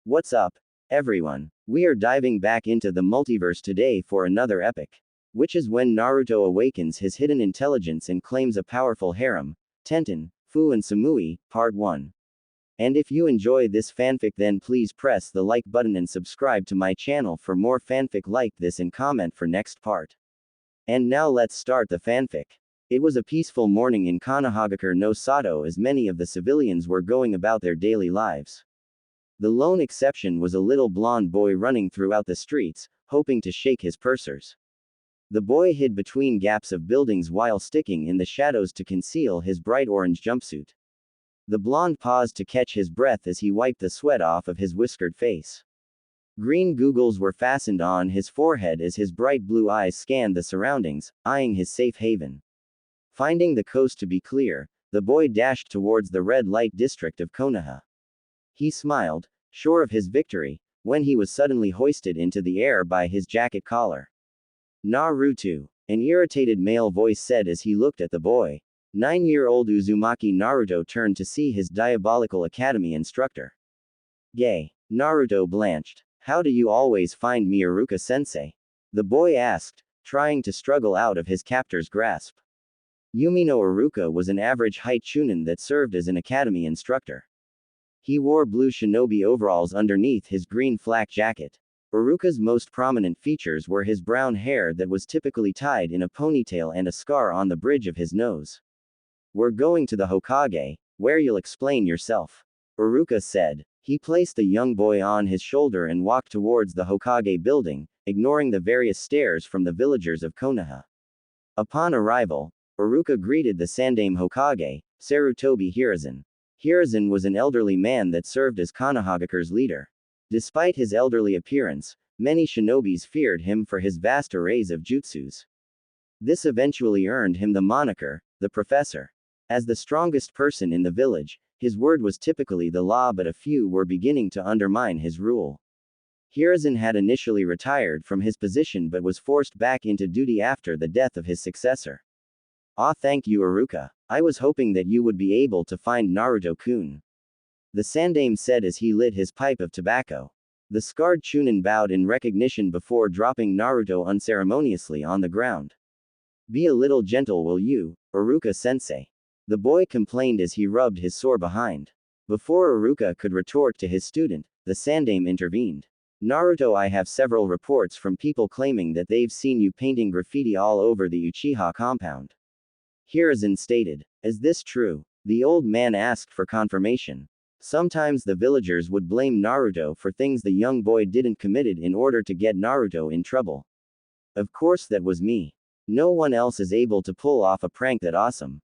What's up, everyone? We are diving back into the multiverse today for another epic, which is when Naruto awakens his hidden intelligence and claims a powerful harem, Tenten, Fu and Samui, Part 1. And if you enjoy this fanfic, then please press the like button and subscribe to my channel for more fanfic like this and comment for next part. And now let's start the fanfic. It was a peaceful morning in Konohagakure no Sato as many of the civilians were going about their daily lives. The lone exception was a little blonde boy running throughout the streets, hoping to shake his pursers. The boy hid between gaps of buildings while sticking in the shadows to conceal his bright orange jumpsuit. The blonde paused to catch his breath as he wiped the sweat off of his whiskered face. Green googles were fastened on his forehead as his bright blue eyes scanned the surroundings, eyeing his safe haven. Finding the coast to be clear, the boy dashed towards the red light district of Konoha. He smiled, sure of his victory, when he was suddenly hoisted into the air by his jacket collar. Naruto, an irritated male voice said as he looked at the boy. 9-year-old Uzumaki Naruto turned to see his diabolical academy instructor. Gay. Naruto blanched. How do you always find me, Iruka-sensei? The boy asked, trying to struggle out of his captor's grasp. Yumino Iruka was an average-height chunin that served as an academy instructor. He wore blue shinobi overalls underneath his green flak jacket. Iruka's most prominent features were his brown hair that was typically tied in a ponytail and a scar on the bridge of his nose. We're going to the Hokage, where you'll explain yourself, Iruka said. He placed the young boy on his shoulder and walked towards the Hokage building, ignoring the various stares from the villagers of Konoha. Upon arrival, Iruka greeted the Sandaime Hokage, Sarutobi Hiruzen. Hiruzen was an elderly man that served as Konohagakure's leader. Despite his elderly appearance, many shinobis feared him for his vast arrays of jutsus. This eventually earned him the moniker, the Professor. As the strongest person in the village, his word was typically the law, but a few were beginning to undermine his rule. Hiruzen had initially retired from his position but was forced back into duty after the death of his successor. Ah, thank you, Iruka. I was hoping that you would be able to find Naruto-kun. The Sandaime said as he lit his pipe of tobacco. The scarred chunin bowed in recognition before dropping Naruto unceremoniously on the ground. Be a little gentle, will you, Iruka-sensei? The boy complained as he rubbed his sore behind. Before Iruka could retort to his student, the Sandaime intervened. Naruto, I have several reports from people claiming that they've seen you painting graffiti all over the Uchiha compound. Hiruzen stated. Is this true? The old man asked for confirmation. Sometimes the villagers would blame Naruto for things the young boy didn't committed in order to get Naruto in trouble. Of course that was me. No one else is able to pull off a prank that awesome.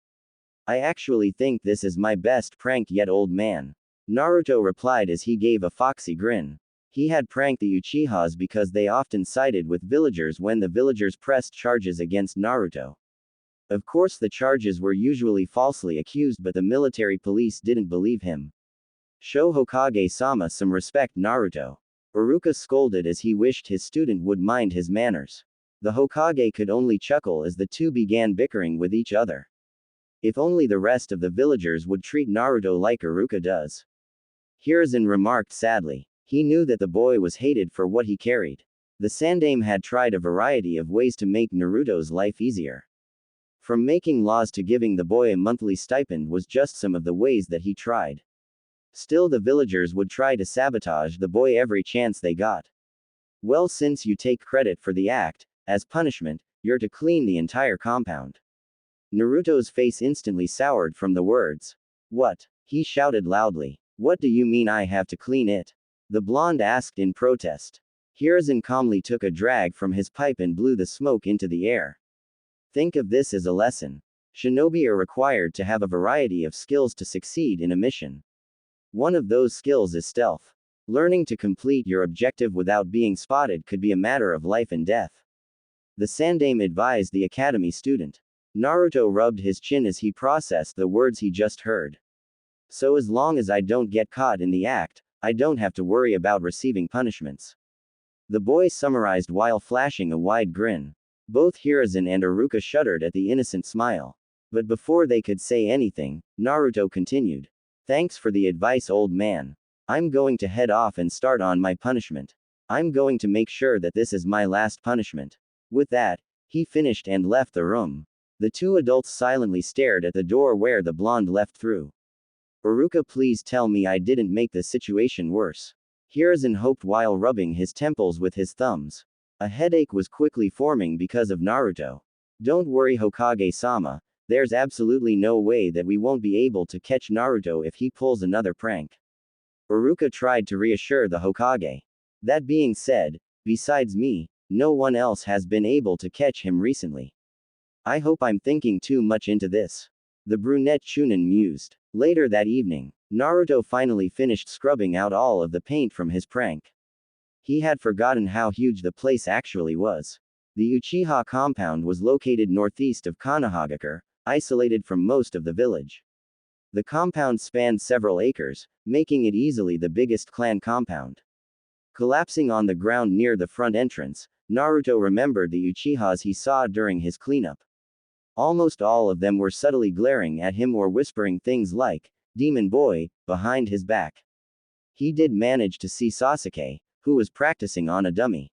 I actually think this is my best prank yet, old man. Naruto replied as he gave a foxy grin. He had pranked the Uchihas because they often sided with villagers when the villagers pressed charges against Naruto. Of course the charges were usually falsely accused, but the military police didn't believe him. Show Hokage-sama some respect, Naruto. Iruka scolded as he wished his student would mind his manners. The Hokage could only chuckle as the two began bickering with each other. If only the rest of the villagers would treat Naruto like Iruka does. Hiruzen remarked sadly. He knew that the boy was hated for what he carried. The Sandaime had tried a variety of ways to make Naruto's life easier. From making laws to giving the boy a monthly stipend was just some of the ways that he tried. Still, the villagers would try to sabotage the boy every chance they got. Well, since you take credit for the act, as punishment, you're to clean the entire compound. Naruto's face instantly soured from the words. What? He shouted loudly. What do you mean I have to clean it? The blonde asked in protest. Hiruzen calmly took a drag from his pipe and blew the smoke into the air. Think of this as a lesson. Shinobi are required to have a variety of skills to succeed in a mission. One of those skills is stealth. Learning to complete your objective without being spotted could be a matter of life and death. The Sandaime advised the academy student. Naruto rubbed his chin as he processed the words he just heard. So as long as I don't get caught in the act, I don't have to worry about receiving punishments. The boy summarized while flashing a wide grin. Both Hiruzen and Iruka shuddered at the innocent smile. But before they could say anything, Naruto continued. Thanks for the advice, old man. I'm going to head off and start on my punishment. I'm going to make sure that this is my last punishment. With that, he finished and left the room. The two adults silently stared at the door where the blonde left through. Uruka, please tell me I didn't make the situation worse. Hiruzen hoped while rubbing his temples with his thumbs. A headache was quickly forming because of Naruto. Don't worry, Hokage-sama, there's absolutely no way that we won't be able to catch Naruto if he pulls another prank. Uruka tried to reassure the Hokage. That being said, besides me, no one else has been able to catch him recently. I hope I'm thinking too much into this. The brunette Chunin mused. Later that evening, Naruto finally finished scrubbing out all of the paint from his prank. He had forgotten how huge the place actually was. The Uchiha compound was located northeast of Konohagakure, isolated from most of the village. The compound spanned several acres, making it easily the biggest clan compound. Collapsing on the ground near the front entrance, Naruto remembered the Uchihas he saw during his cleanup. Almost all of them were subtly glaring at him or whispering things like, "Demon boy," behind his back. He did manage to see Sasuke, who was practicing on a dummy.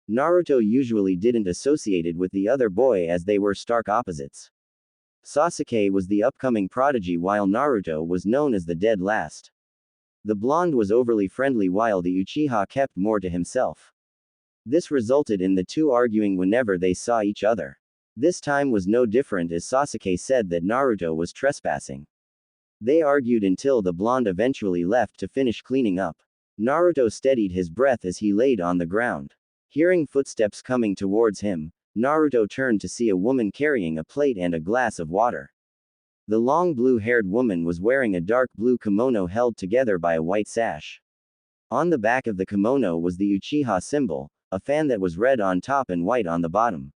Naruto usually didn't associate it with the other boy as they were stark opposites. Sasuke was the upcoming prodigy while Naruto was known as the dead last. The blonde was overly friendly while the Uchiha kept more to himself. This resulted in the two arguing whenever they saw each other. This time was no different as Sasuke said that Naruto was trespassing. They argued until the blonde eventually left to finish cleaning up. Naruto steadied his breath as he laid on the ground. Hearing footsteps coming towards him, Naruto turned to see a woman carrying a plate and a glass of water. The long blue-haired woman was wearing a dark blue kimono held together by a white sash. On the back of the kimono was the Uchiha symbol, a fan that was red on top and white on the bottom.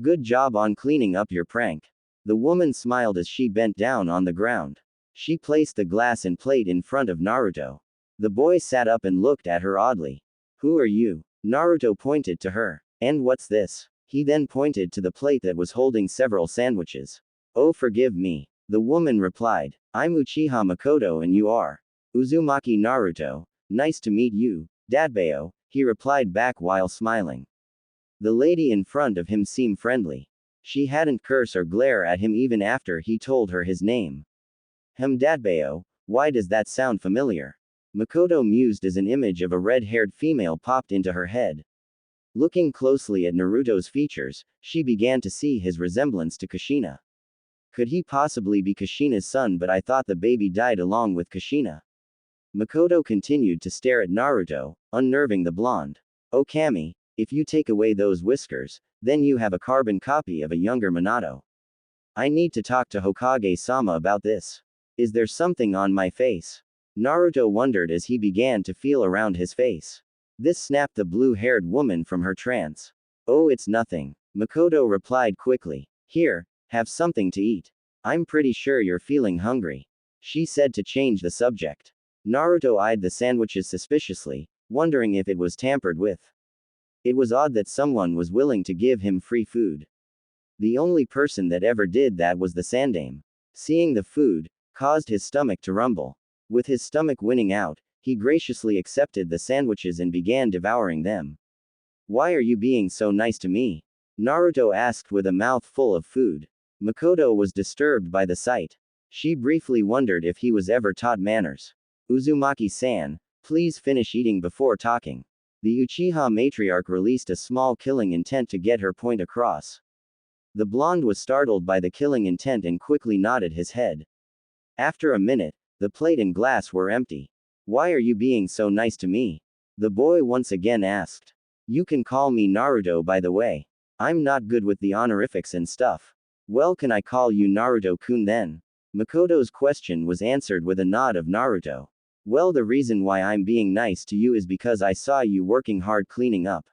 Good job on cleaning up your prank. The woman smiled as she bent down on the ground. She placed the glass and plate in front of Naruto. The boy sat up and looked at her oddly. Who are you? Naruto pointed to her. And what's this? He then pointed to the plate that was holding several sandwiches. Oh, forgive me. The woman replied. I'm Uchiha Makoto and you are? Uzumaki Naruto. Nice to meet you, Dadbeo, he replied back while smiling. The lady in front of him seemed friendly. She hadn't curse or glare at him even after he told her his name. Dadbeo, why does that sound familiar? Makoto mused as an image of a red-haired female popped into her head. Looking closely at Naruto's features, she began to see his resemblance to Kushina. Could he possibly be Kushina's son, but I thought the baby died along with Kushina. Makoto continued to stare at Naruto, unnerving the blonde. Oh Kami, if you take away those whiskers, then you have a carbon copy of a younger Minato. I need to talk to Hokage-sama about this. Is there something on my face? Naruto wondered as he began to feel around his face. This snapped the blue-haired woman from her trance. Oh, it's nothing. Makoto replied quickly. Here, have something to eat. I'm pretty sure you're feeling hungry. She said to change the subject. Naruto eyed the sandwiches suspiciously, wondering if it was tampered with. It was odd that someone was willing to give him free food. The only person that ever did that was the Sandame. Seeing the food caused his stomach to rumble. With his stomach winning out, he graciously accepted the sandwiches and began devouring them. Why are you being so nice to me? Naruto asked with a mouth full of food. Makoto was disturbed by the sight. She briefly wondered if he was ever taught manners. Uzumaki-san, please finish eating before talking. The Uchiha matriarch released a small killing intent to get her point across. The blonde was startled by the killing intent and quickly nodded his head. After a minute, the plate and glass were empty. Why are you being so nice to me? The boy once again asked. You can call me Naruto by the way. I'm not good with the honorifics and stuff. Well, can I call you Naruto-kun then? Makoto's question was answered with a nod of Naruto. Well, the reason why I'm being nice to you is because I saw you working hard cleaning up.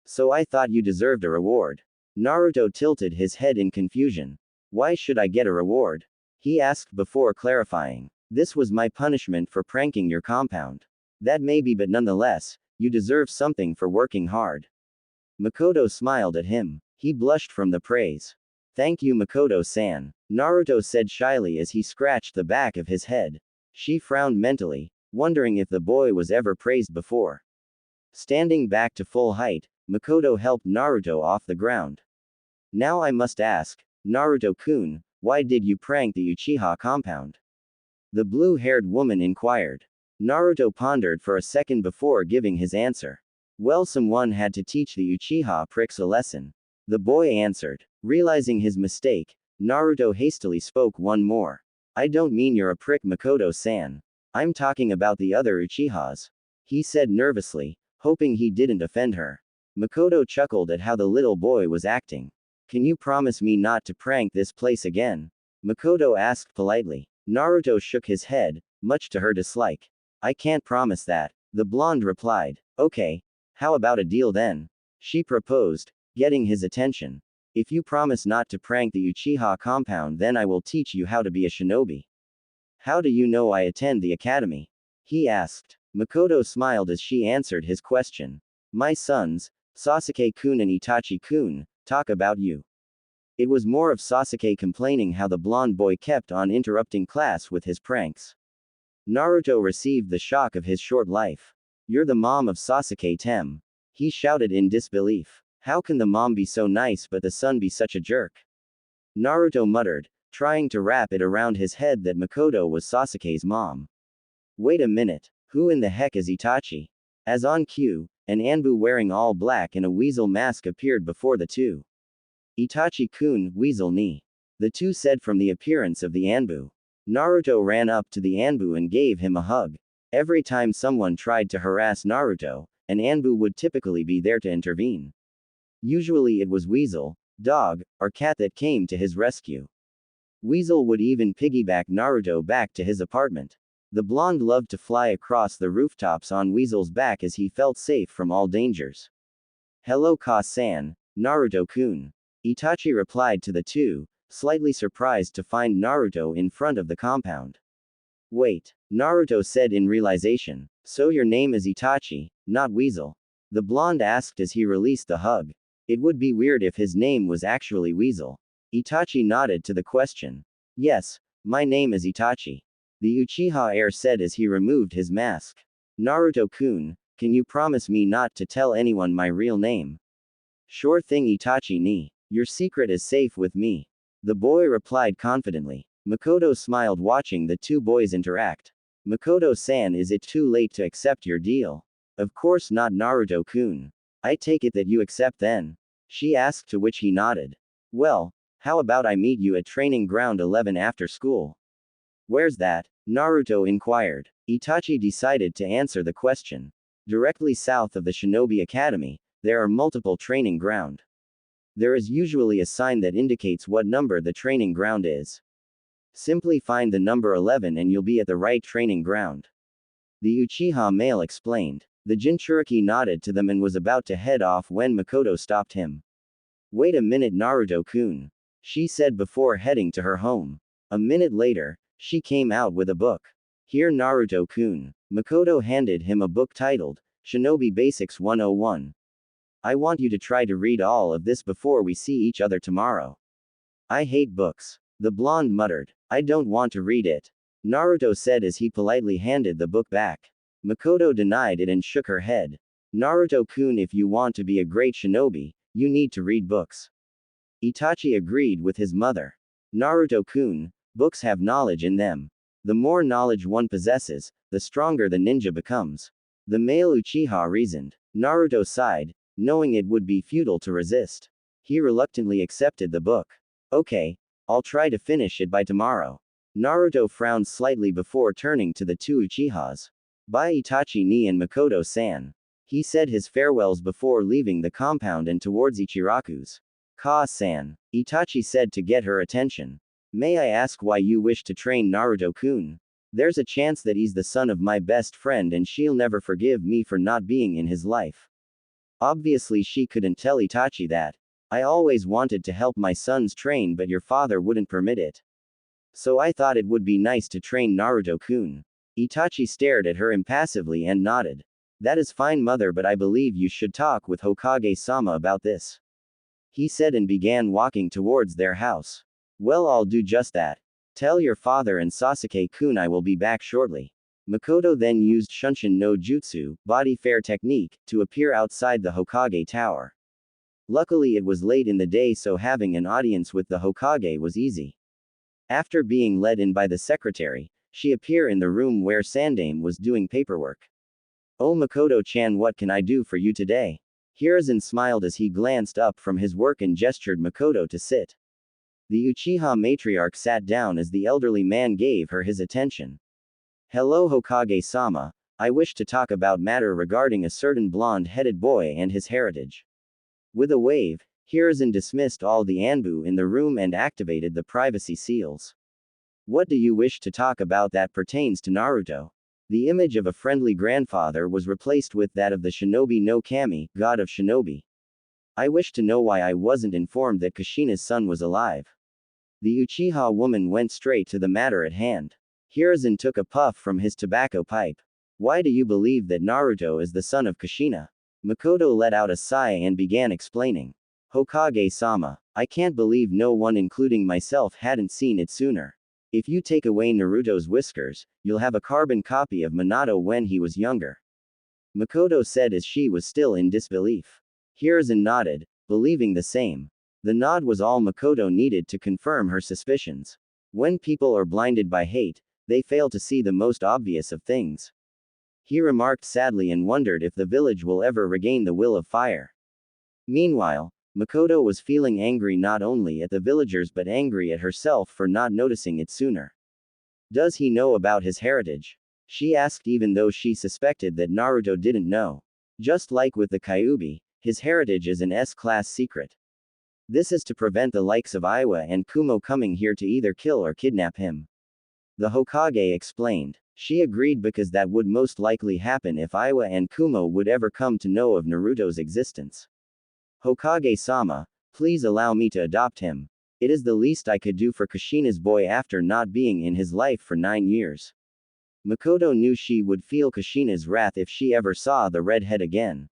So I thought you deserved a reward. Naruto tilted his head in confusion. Why should I get a reward? He asked before clarifying. This was my punishment for pranking your compound. That may be, but nonetheless, you deserve something for working hard. Makoto smiled at him. He blushed from the praise. Thank you, Makoto-san, Naruto said shyly as he scratched the back of his head. She frowned mentally. wondering if the boy was ever praised before. Standing back to full height, Makoto helped Naruto off the ground. Now I must ask, Naruto-kun, why did you prank the Uchiha compound? The blue-haired woman inquired. Naruto pondered for a second before giving his answer. Well, someone had to teach the Uchiha pricks a lesson. The boy answered. Realizing his mistake, Naruto hastily spoke one more. I don't mean you're a prick, Makoto-san. I'm talking about the other Uchihas. He said nervously, hoping he didn't offend her. Makoto chuckled at how the little boy was acting. Can you promise me not to prank this place again? Makoto asked politely. Naruto shook his head, much to her dislike. I can't promise that, the blonde replied. Okay. How about a deal then? She proposed, getting his attention. If you promise not to prank the Uchiha compound, then I will teach you how to be a shinobi. How do you know I attend the academy? He asked. Makoto smiled as she answered his question. My sons, Sasuke-kun and Itachi-kun, talk about you. It was more of Sasuke complaining how the blonde boy kept on interrupting class with his pranks. Naruto received the shock of his short life. You're the mom of Sasuke-tem. He shouted in disbelief. How can the mom be so nice but the son be such a jerk? Naruto muttered, trying to wrap it around his head that Makoto was Sasuke's mom. Wait a minute, who in the heck is Itachi? As on cue, an Anbu wearing all black and a weasel mask appeared before the two. Itachi-kun, weasel ni. The two said from the appearance of the Anbu. Naruto ran up to the Anbu and gave him a hug. Every time someone tried to harass Naruto, an Anbu would typically be there to intervene. Usually it was Weasel, dog, or cat that came to his rescue. Weasel would even piggyback Naruto back to his apartment. The blonde loved to fly across the rooftops on Weasel's back as he felt safe from all dangers. Hello Ka-san, Naruto-kun. Itachi replied to the two, slightly surprised to find Naruto in front of the compound. Wait, Naruto said in realization, so your name is Itachi, not Weasel? The blonde asked as he released the hug. It would be weird if his name was actually Weasel. Itachi nodded to the question. Yes, my name is Itachi. The Uchiha heir said as he removed his mask. Naruto-kun, can you promise me not to tell anyone my real name? Sure thing Itachi ni. Your secret is safe with me. The boy replied confidently. Makoto smiled watching the two boys interact. Makoto-san, is it too late to accept your deal? Of course not, Naruto-kun. I take it that you accept then? She asked, to which he nodded. Well, how about I meet you at training ground 11 after school? Where's that? Naruto inquired. Itachi decided to answer the question. Directly south of the Shinobi Academy, there are multiple training ground. There is usually a sign that indicates what number the training ground is. Simply find the number 11 and you'll be at the right training ground. The Uchiha male explained. The Jinchuriki nodded to them and was about to head off when Makoto stopped him. Wait a minute, Naruto-kun, she said before heading to her home. A minute later, she came out with a book. Here, Naruto-kun. Makoto handed him a book titled Shinobi Basics 101. I want you to try to read all of this before we see each other tomorrow. I hate books. The blonde muttered. I don't want to read it. Naruto said as he politely handed the book back. Makoto denied it and shook her head. Naruto-kun, if you want to be a great shinobi, you need to read books. Itachi agreed with his mother. Naruto-kun, books have knowledge in them. The more knowledge one possesses, the stronger the ninja becomes. The male Uchiha reasoned. Naruto sighed, knowing it would be futile to resist. He reluctantly accepted the book. Okay, I'll try to finish it by tomorrow. Naruto frowned slightly before turning to the two Uchihas. Bye Itachi ni and Makoto-san. He said his farewells before leaving the compound and towards Ichiraku's. Ka-san, Itachi said to get her attention. May I ask why you wish to train Naruto-kun? There's a chance that he's the son of my best friend and she'll never forgive me for not being in his life. Obviously she couldn't tell Itachi that. I always wanted to help my sons train but your father wouldn't permit it. So I thought it would be nice to train Naruto-kun. Itachi stared at her impassively and nodded. That is fine mother, but I believe you should talk with Hokage-sama about this. He said and began walking towards their house. Well, I'll do just that. Tell your father and Sasuke-kun I will be back shortly. Makoto then used Shunshin no Jutsu, body fair technique, to appear outside the Hokage tower. Luckily it was late in the day, so having an audience with the Hokage was easy. After being led in by the secretary, she appeared in the room where Sandaime was doing paperwork. "Oh Makoto-chan, what can I do for you today?" Hiruzen smiled as he glanced up from his work and gestured Makoto to sit. The Uchiha matriarch sat down as the elderly man gave her his attention. "Hello Hokage-sama, I wish to talk about matter regarding a certain blonde-headed boy and his heritage." With a wave, Hiruzen dismissed all the Anbu in the room and activated the privacy seals. "What do you wish to talk about that pertains to Naruto?" The image of a friendly grandfather was replaced with that of the shinobi no kami, god of shinobi. "I wish to know why I wasn't informed that Kushina's son was alive." The Uchiha woman went straight to the matter at hand. Hiruzen took a puff from his tobacco pipe. "Why do you believe that Naruto is the son of Kushina?" Makoto let out a sigh and began explaining. "Hokage-sama, I can't believe no one including myself hadn't seen it sooner. If you take away Naruto's whiskers, you'll have a carbon copy of Minato when he was younger." Makoto said as she was still in disbelief. Hiruzen nodded, believing the same. The nod was all Makoto needed to confirm her suspicions. When people are blinded by hate, they fail to see the most obvious of things. He remarked sadly and wondered if the village will ever regain the will of fire. Meanwhile, Makoto was feeling angry not only at the villagers but angry at herself for not noticing it sooner. "Does he know about his heritage?" she asked, even though she suspected that Naruto didn't know. Just like with the Kyuubi, his heritage is an S-class secret. This is to prevent the likes of Iwa and Kumo coming here to either kill or kidnap him. The Hokage explained. She agreed because that would most likely happen if Iwa and Kumo would ever come to know of Naruto's existence. "Hokage-sama, please allow me to adopt him. It is the least I could do for Kushina's boy after not being in his life for 9 years. Makoto knew she would feel Kushina's wrath if she ever saw the redhead again.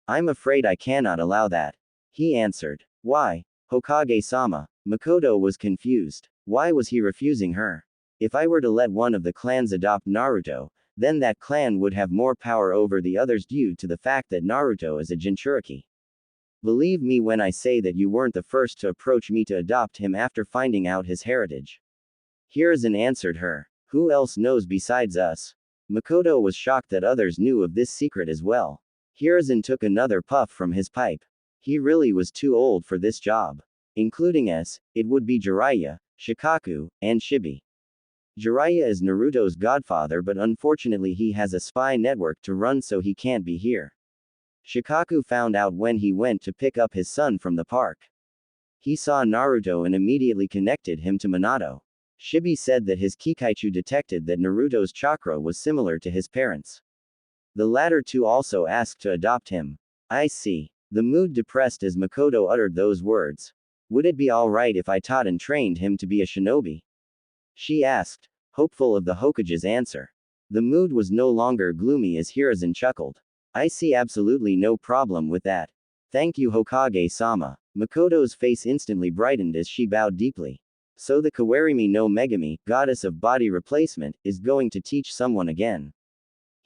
"I'm afraid I cannot allow that," he answered. "Why, Hokage-sama?" Makoto was confused. Why was he refusing her? If I were to let one of the clans adopt Naruto, then that clan would have more power over the others due to the fact that Naruto is a Jinchuriki. Believe me when I say that you weren't the first to approach me to adopt him after finding out his heritage. Hiruzen answered her. "Who else knows besides us?" Makoto was shocked that others knew of this secret as well. Hiruzen took another puff from his pipe. He really was too old for this job. Including us, it would be Jiraiya, Shikaku, and Shibi. Jiraiya is Naruto's godfather, but unfortunately he has a spy network to run, so he can't be here. Shikaku found out when he went to pick up his son from the park. He saw Naruto and immediately connected him to Minato. Shibi said that his Kikaichu detected that Naruto's chakra was similar to his parents'. The latter two also asked to adopt him. "I see." The mood depressed as Makoto uttered those words. "Would it be alright if I taught and trained him to be a shinobi?" she asked, hopeful of the Hokage's answer. The mood was no longer gloomy as Hiruzen chuckled. "I see absolutely no problem with that. Thank you Hokage-sama." Makoto's face instantly brightened as she bowed deeply. So the Kawarimi no Megami, goddess of body replacement, is going to teach someone again.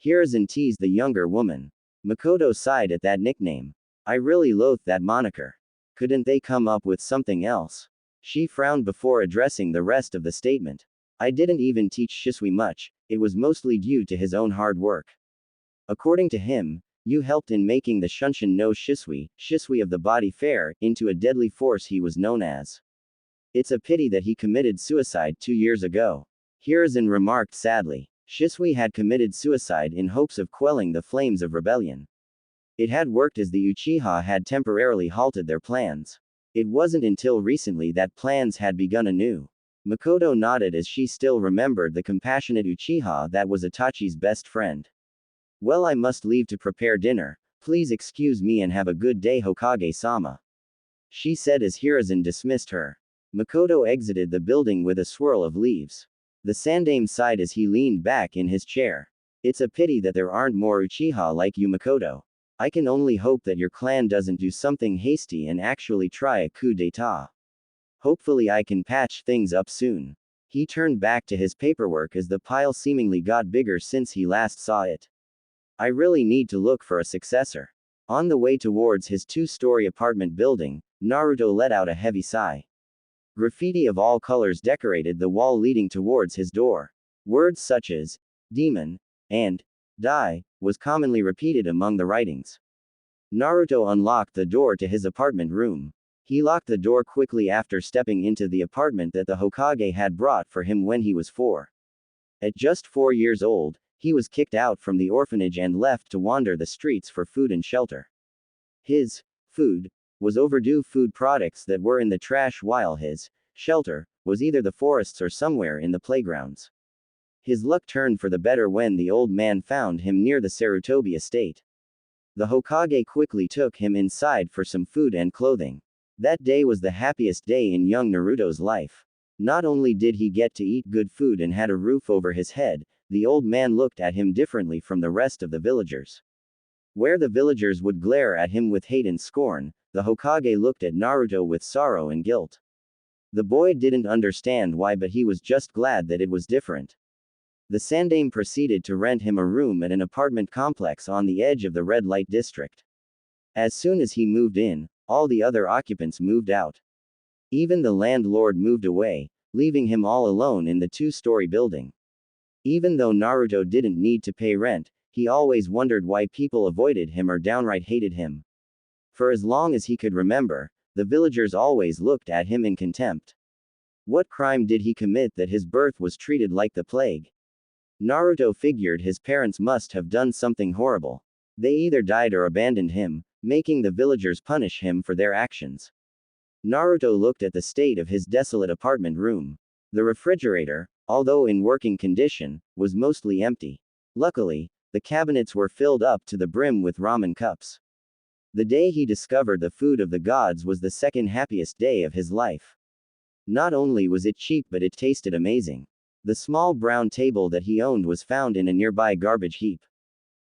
Hiruzen teased the younger woman. Makoto sighed at that nickname. "I really loathe that moniker. Couldn't they come up with something else?" She frowned before addressing the rest of the statement. "I didn't even teach Shisui much, it was mostly due to his own hard work. According to him, you helped in making the Shunshin no Shisui of the body fair, into a deadly force he was known as. It's a pity that he committed suicide 2 years ago." Hiruzen remarked sadly. Shisui had committed suicide in hopes of quelling the flames of rebellion. It had worked as the Uchiha had temporarily halted their plans. It wasn't until recently that plans had begun anew. Makoto nodded as she still remembered the compassionate Uchiha that was Itachi's best friend. "Well, I must leave to prepare dinner. Please excuse me and have a good day Hokage-sama," she said as Hiruzen dismissed her. Makoto exited the building with a swirl of leaves. The Sandaime sighed as he leaned back in his chair. "It's a pity that there aren't more Uchiha like you Makoto. I can only hope that your clan doesn't do something hasty and actually try a coup d'etat. Hopefully I can patch things up soon." He turned back to his paperwork as the pile seemingly got bigger since he last saw it. I really need to look for a successor. On the way towards his two-story apartment building, Naruto let out a heavy sigh. Graffiti of all colors decorated the wall leading towards his door. Words such as demon and die was commonly repeated among the writings. Naruto unlocked the door to his apartment room. He locked the door quickly after stepping into the apartment that the Hokage had brought for him when he was 4. At just 4 years old, he was kicked out from the orphanage and left to wander the streets for food and shelter. His food was overdue food products that were in the trash, while his shelter was either the forests or somewhere in the playgrounds. His luck turned for the better when the old man found him near the Sarutobi estate. The Hokage quickly took him inside for some food and clothing. That day was the happiest day in young Naruto's life. Not only did he get to eat good food and had a roof over his head, the old man looked at him differently from the rest of the villagers. Where the villagers would glare at him with hate and scorn, the Hokage looked at Naruto with sorrow and guilt. The boy didn't understand why, but he was just glad that it was different. The Sandaime proceeded to rent him a room at an apartment complex on the edge of the red light district. As soon as he moved in, all the other occupants moved out. Even the landlord moved away, leaving him all alone in the two-story building. Even though Naruto didn't need to pay rent, he always wondered why people avoided him or downright hated him. For as long as he could remember, the villagers always looked at him in contempt. What crime did he commit that his birth was treated like the plague? Naruto figured his parents must have done something horrible. They either died or abandoned him, making the villagers punish him for their actions. Naruto looked at the state of his desolate apartment room. The refrigerator, although in working condition, was mostly empty. Luckily, the cabinets were filled up to the brim with ramen cups. The day he discovered the food of the gods was the second happiest day of his life. Not only was it cheap, but it tasted amazing. The small brown table that he owned was found in a nearby garbage heap.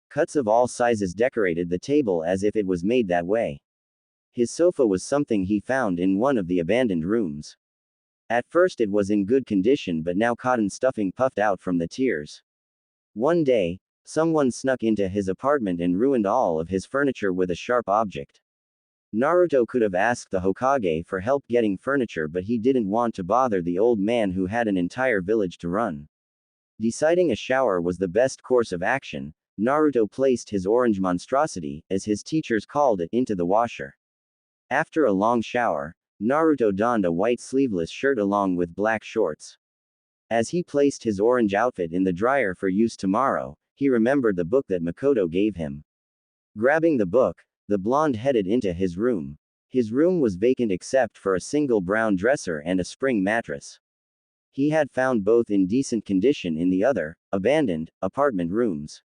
Cuts of all sizes decorated the table as if it was made that way. His sofa was something he found in one of the abandoned rooms. At first it was in good condition, but now cotton stuffing puffed out from the tiers. One day, someone snuck into his apartment and ruined all of his furniture with a sharp object. Naruto could have asked the Hokage for help getting furniture, but he didn't want to bother the old man who had an entire village to run. Deciding a shower was the best course of action, Naruto placed his orange monstrosity, as his teachers called it, into the washer. After a long shower, Naruto donned a white sleeveless shirt along with black shorts. As he placed his orange outfit in the dryer for use tomorrow, he remembered the book that Makoto gave him. Grabbing the book, the blonde headed into his room. His room was vacant except for a single brown dresser and a spring mattress. He had found both in decent condition in the other, abandoned, apartment rooms.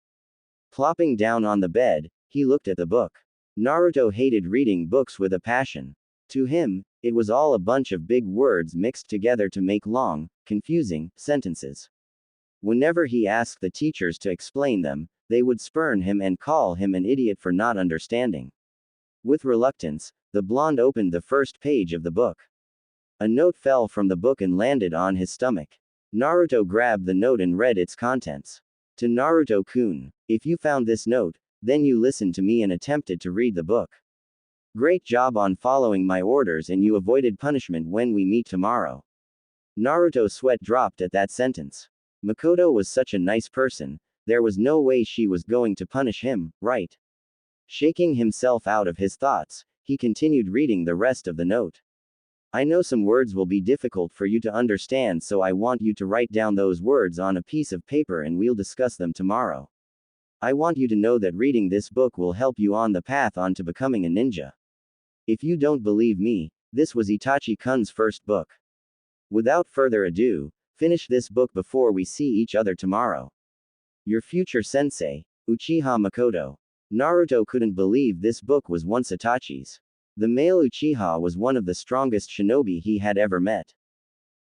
Plopping down on the bed, he looked at the book. Naruto hated reading books with a passion. To him, it was all a bunch of big words mixed together to make long, confusing sentences. Whenever he asked the teachers to explain them, they would spurn him and call him an idiot for not understanding. With reluctance, the blonde opened the first page of the book. A note fell from the book and landed on his stomach. Naruto grabbed the note and read its contents. To Naruto-kun, if you found this note, then you listened to me and attempted to read the book. Great job on following my orders, and you avoided punishment when we meet tomorrow. Naruto's sweat dropped at that sentence. Makoto was such a nice person, there was no way she was going to punish him, right? Shaking himself out of his thoughts, he continued reading the rest of the note. I know some words will be difficult for you to understand, so I want you to write down those words on a piece of paper and we'll discuss them tomorrow. I want you to know that reading this book will help you on the path on to becoming a ninja. If you don't believe me, this was Itachi-kun's first book. Without further ado, finish this book before we see each other tomorrow. Your future sensei, Uchiha Makoto. Naruto couldn't believe this book was once Itachi's. The male Uchiha was one of the strongest shinobi he had ever met.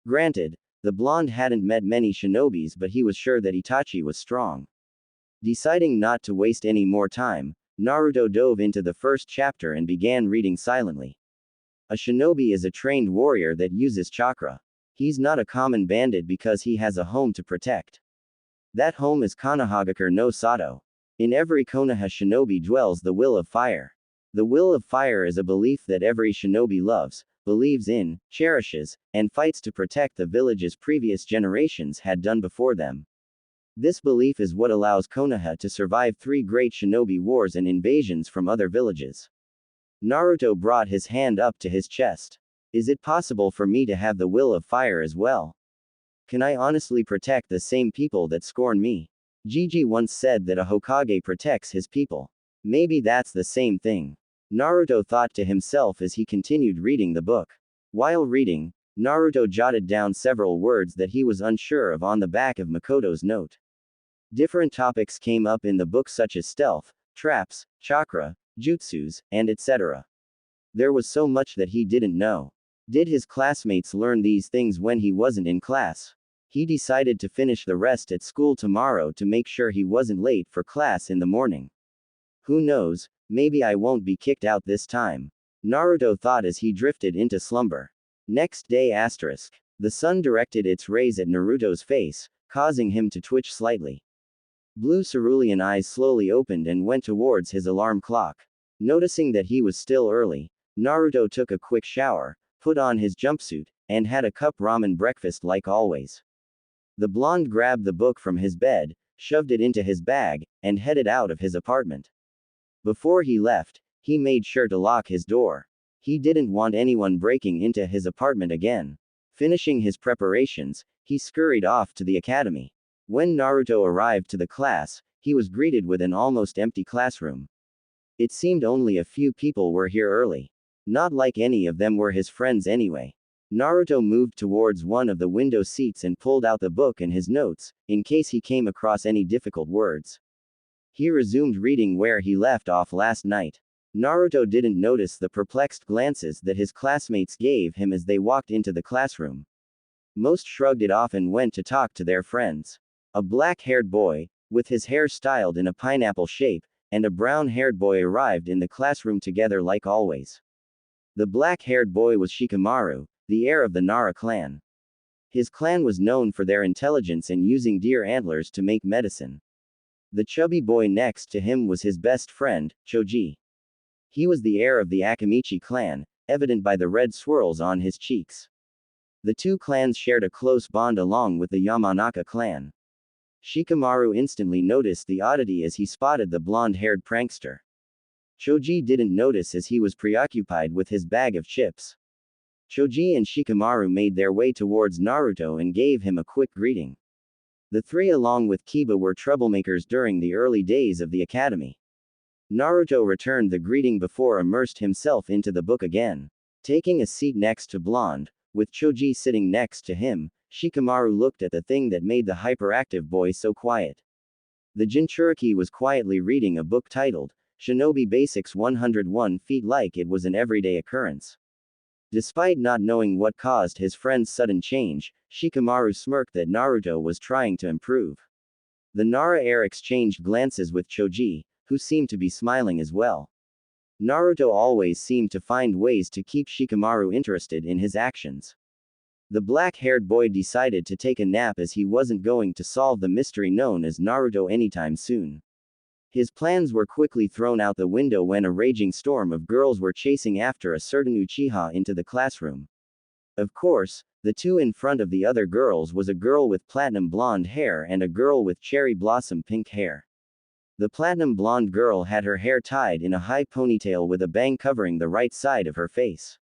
Granted, the blonde hadn't met many shinobis, but he was sure that Itachi was strong. Deciding not to waste any more time, Naruto dove into the first chapter and began reading silently. A shinobi is a trained warrior that uses chakra. He's not a common bandit because he has a home to protect. That home is Konohagakure no Sato. In every Konoha shinobi dwells the will of fire. The will of fire is a belief that every shinobi loves, believes in, cherishes, and fights to protect the villages previous generations had done before them. This belief is what allows Konoha to survive 3 great shinobi wars and invasions from other villages. Naruto brought his hand up to his chest. Is it possible for me to have the will of fire as well? Can I honestly protect the same people that scorn me? Gigi once said that a Hokage protects his people. Maybe that's the same thing. Naruto thought to himself as he continued reading the book. While reading, Naruto jotted down several words that he was unsure of on the back of Makoto's note. Different topics came up in the book such as stealth, traps, chakra, jutsus, and etc. There was so much that he didn't know. Did his classmates learn these things when he wasn't in class? He decided to finish the rest at school tomorrow to make sure he wasn't late for class in the morning. Who knows, maybe I won't be kicked out this time. Naruto thought as he drifted into slumber. Next day asterisk. The sun directed its rays at Naruto's face, causing him to twitch slightly. Blue cerulean eyes slowly opened and went towards his alarm clock. Noticing that he was still early, Naruto took a quick shower, put on his jumpsuit, and had a cup ramen breakfast like always. The blonde grabbed the book from his bed, shoved it into his bag, and headed out of his apartment. Before he left, he made sure to lock his door. He didn't want anyone breaking into his apartment again. Finishing his preparations, he scurried off to the academy. When Naruto arrived to the class, he was greeted with an almost empty classroom. It seemed only a few people were here early. Not like any of them were his friends anyway. Naruto moved towards one of the window seats and pulled out the book and his notes, in case he came across any difficult words. He resumed reading where he left off last night. Naruto didn't notice the perplexed glances that his classmates gave him as they walked into the classroom. Most shrugged it off and went to talk to their friends. A black-haired boy, with his hair styled in a pineapple shape, and a brown-haired boy arrived in the classroom together like always. The black-haired boy was Shikamaru, the heir of the Nara clan. His clan was known for their intelligence and using deer antlers to make medicine. The chubby boy next to him was his best friend, Choji. He was the heir of the Akamichi clan, evident by the red swirls on his cheeks. The two clans shared a close bond along with the Yamanaka clan. Shikamaru instantly noticed the oddity as he spotted the blonde-haired prankster. Choji didn't notice as he was preoccupied with his bag of chips. Choji and Shikamaru made their way towards Naruto and gave him a quick greeting. The three along with Kiba were troublemakers during the early days of the academy. Naruto returned the greeting before immersed himself into the book again. Taking a seat next to Blonde, with Choji sitting next to him, Shikamaru looked at the thing that made the hyperactive boy so quiet. The Jinchuriki was quietly reading a book titled, Shinobi Basics 101 Feet like it was an everyday occurrence. Despite not knowing what caused his friend's sudden change, Shikamaru smirked that Naruto was trying to improve. The Nara heir exchanged glances with Choji, who seemed to be smiling as well. Naruto always seemed to find ways to keep Shikamaru interested in his actions. The black-haired boy decided to take a nap as he wasn't going to solve the mystery known as Naruto anytime soon. His plans were quickly thrown out the window when a raging storm of girls were chasing after a certain Uchiha into the classroom. Of course, the two in front of the other girls was a girl with platinum blonde hair and a girl with cherry blossom pink hair. The platinum blonde girl had her hair tied in a high ponytail with a bang covering the right side of her face.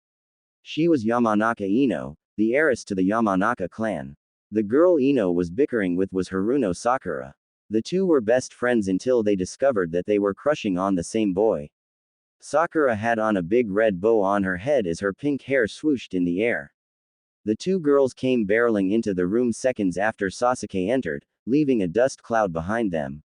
She was Yamanaka Ino, the heiress to the Yamanaka clan. The girl Ino was bickering with was Haruno Sakura. The two were best friends until they discovered that they were crushing on the same boy. Sakura had on a big red bow on her head as her pink hair swooshed in the air. The two girls came barreling into the room seconds after Sasuke entered, leaving a dust cloud behind them.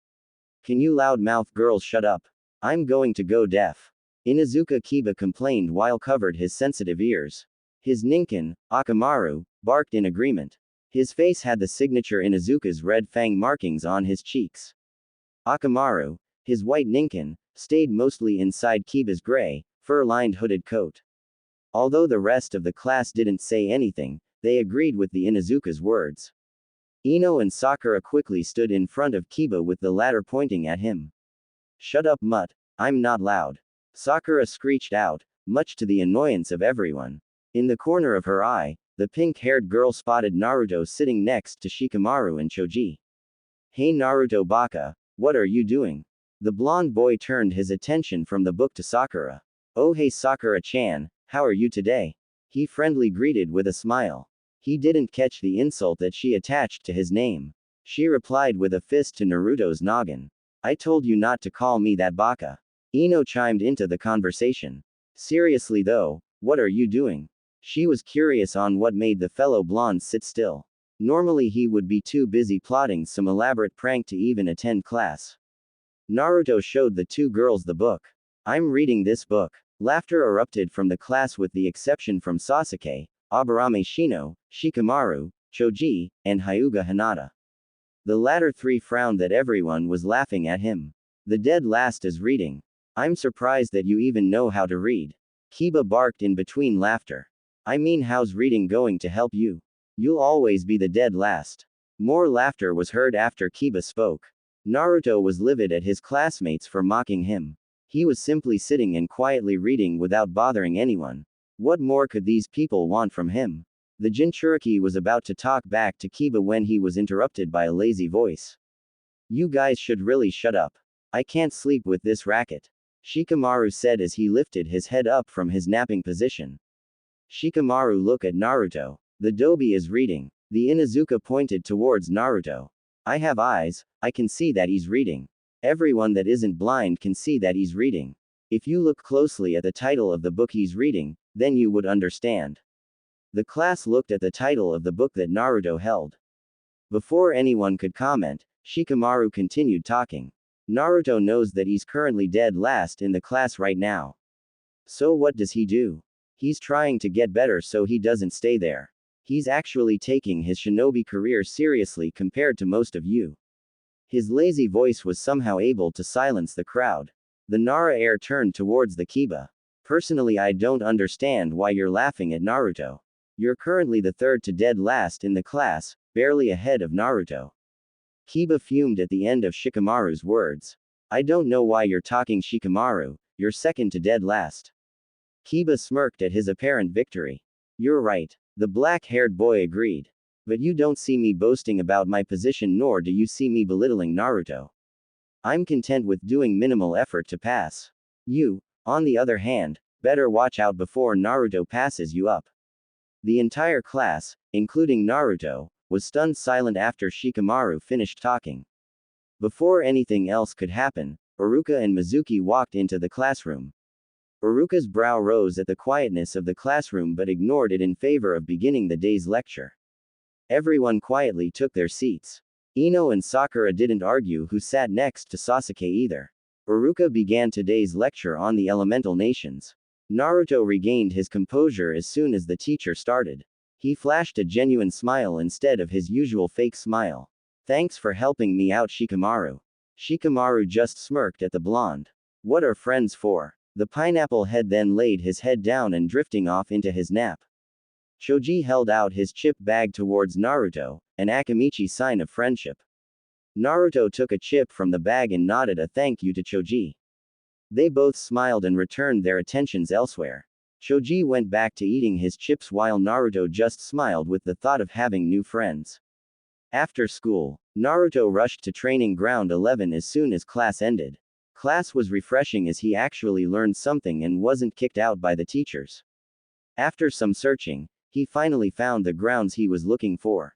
Can you loudmouth girls shut up? I'm going to go deaf. Inuzuka Kiba complained while covered his sensitive ears. His ninkin, Akamaru, barked in agreement. His face had the signature Inuzuka's red fang markings on his cheeks. Akamaru, his white ninkin, stayed mostly inside Kiba's gray, fur-lined hooded coat. Although the rest of the class didn't say anything, They agreed with the Inuzuka's words. Ino and Sakura quickly stood in front of Kiba with the latter pointing at him. Shut up, mutt. I'm not loud. Sakura screeched out, much to the annoyance of everyone. In the corner of her eye, the pink-haired girl spotted Naruto sitting next to Shikamaru and Choji. Hey Naruto baka, what are you doing? The blonde boy turned his attention from the book to Sakura. Oh hey Sakura-chan, how are you today? He friendly greeted with a smile. He didn't catch the insult that she attached to his name. She replied with a fist to Naruto's noggin. I told you not to call me that baka. Ino chimed into the conversation. Seriously though, what are you doing? She was curious on what made the fellow blonde sit still. Normally he would be too busy plotting some elaborate prank to even attend class. Naruto showed the two girls the book. I'm reading this book. Laughter erupted from the class with the exception from Sasuke, Aburame Shino, Shikamaru, Choji, and Hyuga Hinata. The latter three frowned that everyone was laughing at him. The dead last is reading. I'm surprised that you even know how to read. Kiba barked in between laughter. I mean, how's reading going to help you? You'll always be the dead last. More laughter was heard after Kiba spoke. Naruto was livid at his classmates for mocking him. He was simply sitting and quietly reading without bothering anyone. What more could these people want from him? The Jinchuriki was about to talk back to Kiba when he was interrupted by a lazy voice. You guys should really shut up. I can't sleep with this racket. Shikamaru said as he lifted his head up from his napping position. Shikamaru looked at Naruto. The Dobi is reading. The Inuzuka pointed towards Naruto. I have eyes, I can see that he's reading. Everyone that isn't blind can see that he's reading. If you look closely at the title of the book he's reading, then you would understand. The class looked at the title of the book that Naruto held. Before anyone could comment, Shikamaru continued talking. Naruto knows that he's currently dead last in the class right now. So what does he do? He's trying to get better so he doesn't stay there. He's actually taking his shinobi career seriously compared to most of you. His lazy voice was somehow able to silence the crowd. The Nara heir turned towards the Kiba. Personally, I don't understand why you're laughing at Naruto. You're currently the third to dead last in the class, barely ahead of Naruto. Kiba fumed at the end of Shikamaru's words. I don't know why you're talking Shikamaru, you're second to dead last. Kiba smirked at his apparent victory. You're right. The black-haired boy agreed. But you don't see me boasting about my position nor do you see me belittling Naruto. I'm content with doing minimal effort to pass. You, on the other hand, better watch out before Naruto passes you up. The entire class, including Naruto, was stunned silent after Shikamaru finished talking. Before anything else could happen, Iruka and Mizuki walked into the classroom. Iruka's brow rose at the quietness of the classroom but ignored it in favor of beginning the day's lecture. Everyone quietly took their seats. Ino and Sakura didn't argue who sat next to Sasuke either. Iruka began today's lecture on the elemental nations. Naruto regained his composure as soon as the teacher started. He flashed a genuine smile instead of his usual fake smile. Thanks for helping me out, Shikamaru. Shikamaru just smirked at the blonde. What are friends for? The pineapple head then laid his head down and drifting off into his nap. Choji held out his chip bag towards Naruto, an Akimichi sign of friendship. Naruto took a chip from the bag and nodded a thank you to Choji. They both smiled and returned their attentions elsewhere. Choji went back to eating his chips while Naruto just smiled with the thought of having new friends. After school, Naruto rushed to training ground 11 as soon as class ended. Class was refreshing as he actually learned something and wasn't kicked out by the teachers. After some searching, he finally found the grounds he was looking for.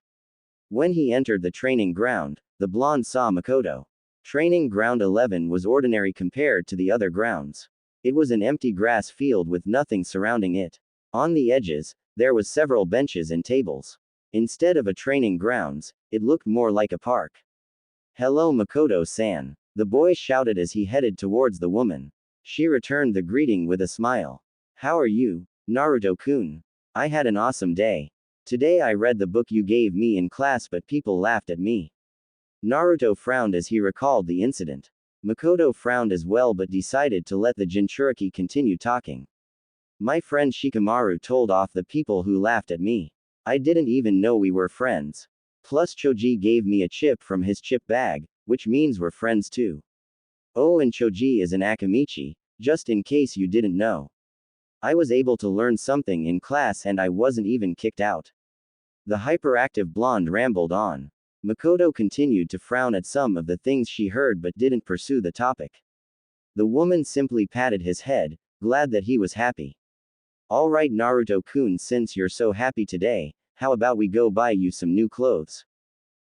When he entered the training ground, the blonde saw Makoto. Training ground 11 was ordinary compared to the other grounds. It was an empty grass field with nothing surrounding it. On the edges, there was several benches and tables. Instead of a training grounds, it looked more like a park. Hello Makoto-san. The boy shouted as he headed towards the woman. She returned the greeting with a smile. How are you, Naruto-kun? I had an awesome day. Today I read the book you gave me in class but people laughed at me. Naruto frowned as he recalled the incident. Makoto frowned as well but decided to let the Jinchuriki continue talking. My friend Shikamaru told off the people who laughed at me. I didn't even know we were friends. Plus Choji gave me a chip from his chip bag, which means we're friends too. Oh, and Choji is an Akamichi, just in case you didn't know. I was able to learn something in class and I wasn't even kicked out. The hyperactive blonde rambled on. Makoto continued to frown at some of the things she heard but didn't pursue the topic. The woman simply patted his head, glad that he was happy. Alright Naruto-kun, since you're so happy today, how about we go buy you some new clothes?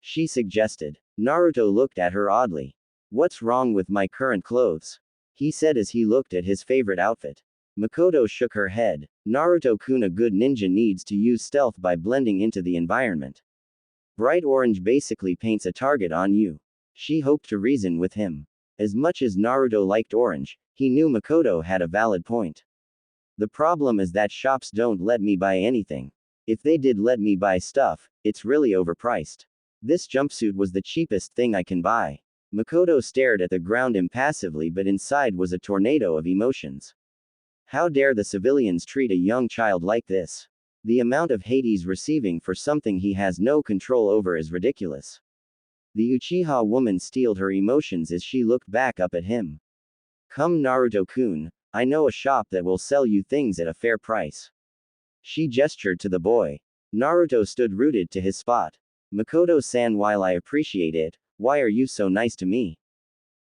She suggested. Naruto looked at her oddly. What's wrong with my current clothes? He said as he looked at his favorite outfit. Makoto shook her head. Naruto-kun, a good ninja needs to use stealth by blending into the environment. Bright orange basically paints a target on you. She hoped to reason with him. As much as Naruto liked orange, he knew Makoto had a valid point. The problem is that shops don't let me buy anything. If they did let me buy stuff, it's really overpriced. This jumpsuit was the cheapest thing I can buy. Makoto stared at the ground impassively, but inside was a tornado of emotions. How dare the civilians treat a young child like this? The amount of hate he's receiving for something he has no control over is ridiculous. The Uchiha woman steeled her emotions as she looked back up at him. Come Naruto-kun, I know a shop that will sell you things at a fair price. She gestured to the boy. Naruto stood rooted to his spot. Makoto-san, while I appreciate it, why are you so nice to me?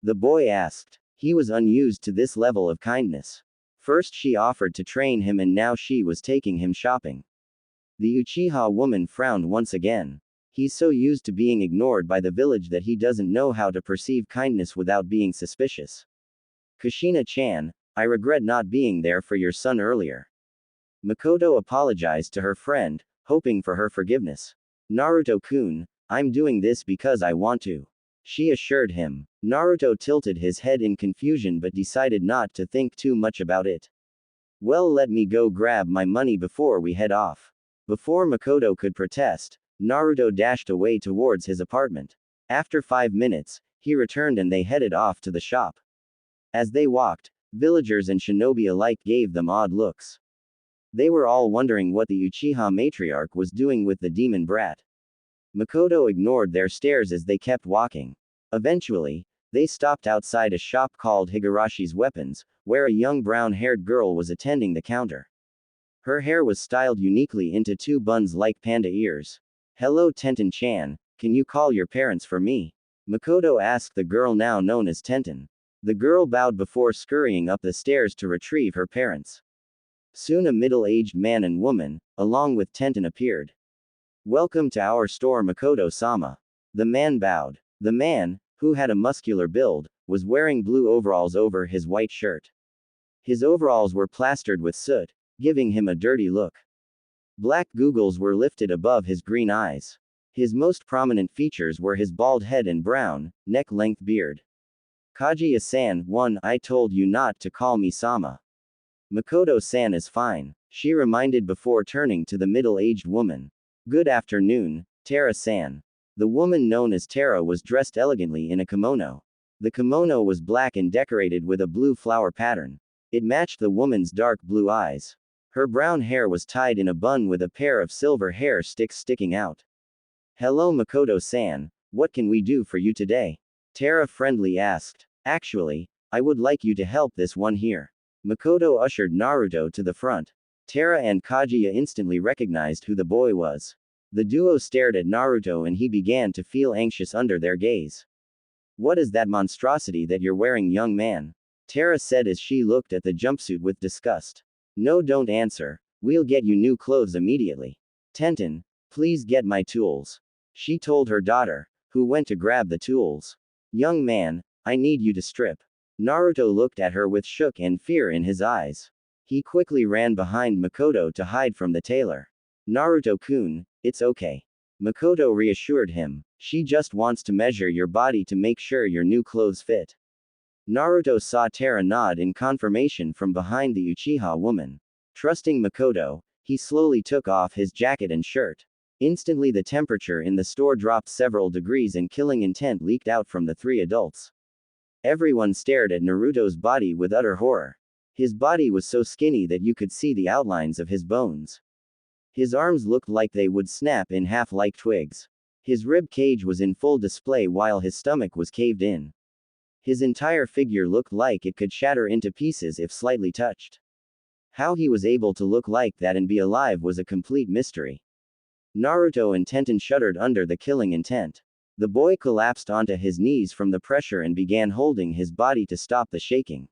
The boy asked. He was unused to this level of kindness. First she offered to train him and now she was taking him shopping. The Uchiha woman frowned once again. He's so used to being ignored by the village that he doesn't know how to perceive kindness without being suspicious. Kushina-chan, I regret not being there for your son earlier. Makoto apologized to her friend, hoping for her forgiveness. Naruto-kun, I'm doing this because I want to. She assured him. Naruto tilted his head in confusion but decided not to think too much about it. Well, let me go grab my money before we head off. Before Makoto could protest, Naruto dashed away towards his apartment. After 5 minutes, he returned and they headed off to the shop. As they walked, villagers and shinobi alike gave them odd looks. They were all wondering what the Uchiha matriarch was doing with the demon brat. Makoto ignored their stares as they kept walking. Eventually, they stopped outside a shop called Higarashi's Weapons, where a young brown-haired girl was attending the counter. Her hair was styled uniquely into 2 buns like panda ears. Hello Tenten-chan, can you call your parents for me? Makoto asked the girl now known as Tenten. The girl bowed before scurrying up the stairs to retrieve her parents. Soon a middle-aged man and woman, along with Tenten, appeared. Welcome to our store Makoto-sama. The man bowed. The man, who had a muscular build, was wearing blue overalls over his white shirt. His overalls were plastered with soot, giving him a dirty look. Black googles were lifted above his green eyes. His most prominent features were his bald head and brown, neck-length beard. Kaguya-san, I told you not to call me Sama. Makoto-san is fine, she reminded before turning to the middle-aged woman. Good afternoon, Tara-san. The woman known as Tara was dressed elegantly in a kimono. The kimono was black and decorated with a blue flower pattern. It matched the woman's dark blue eyes. Her brown hair was tied in a bun with a pair of silver hair sticks sticking out. Hello Makoto-san, what can we do for you today? Tara friendly asked. Actually, I would like you to help this one here. Makoto ushered Naruto to the front. Tara and Kaguya instantly recognized who the boy was. The duo stared at Naruto and he began to feel anxious under their gaze. What is that monstrosity that you're wearing, young man? Tara said as she looked at the jumpsuit with disgust. No, don't answer. We'll get you new clothes immediately. Tenten, please get my tools. She told her daughter, who went to grab the tools. Young man, I need you to strip. Naruto looked at her with shock and fear in his eyes. He quickly ran behind Makoto to hide from the tailor. Naruto-kun, it's okay. Makoto reassured him. She just wants to measure your body to make sure your new clothes fit. Naruto saw Tara nod in confirmation from behind the Uchiha woman. Trusting Makoto, he slowly took off his jacket and shirt. Instantly the temperature in the store dropped several degrees and killing intent leaked out from the 3 adults. Everyone stared at Naruto's body with utter horror. His body was so skinny that you could see the outlines of his bones. His arms looked like they would snap in half like twigs. His rib cage was in full display while his stomach was caved in. His entire figure looked like it could shatter into pieces if slightly touched. How he was able to look like that and be alive was a complete mystery. Naruto and Tenten shuddered under the killing intent. The boy collapsed onto his knees from the pressure and began holding his body to stop the shaking.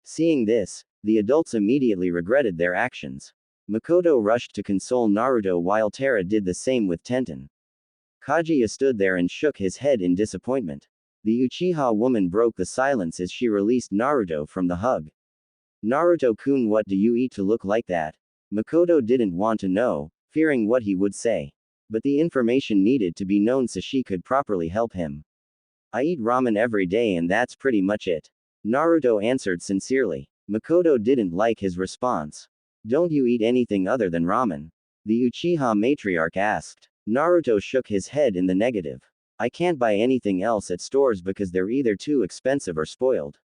Seeing this, the adults immediately regretted their actions. Makoto rushed to console Naruto while Tera did the same with Tenten. Kaguya stood there and shook his head in disappointment. The Uchiha woman broke the silence as she released Naruto from the hug. Naruto-kun, what do you eat to look like that? Makoto didn't want to know, fearing what he would say. But the information needed to be known so she could properly help him. I eat ramen every day and that's pretty much it. Naruto answered sincerely. Makoto didn't like his response. Don't you eat anything other than ramen? The Uchiha matriarch asked. Naruto shook his head in the negative. I can't buy anything else at stores because they're either too expensive or spoiled.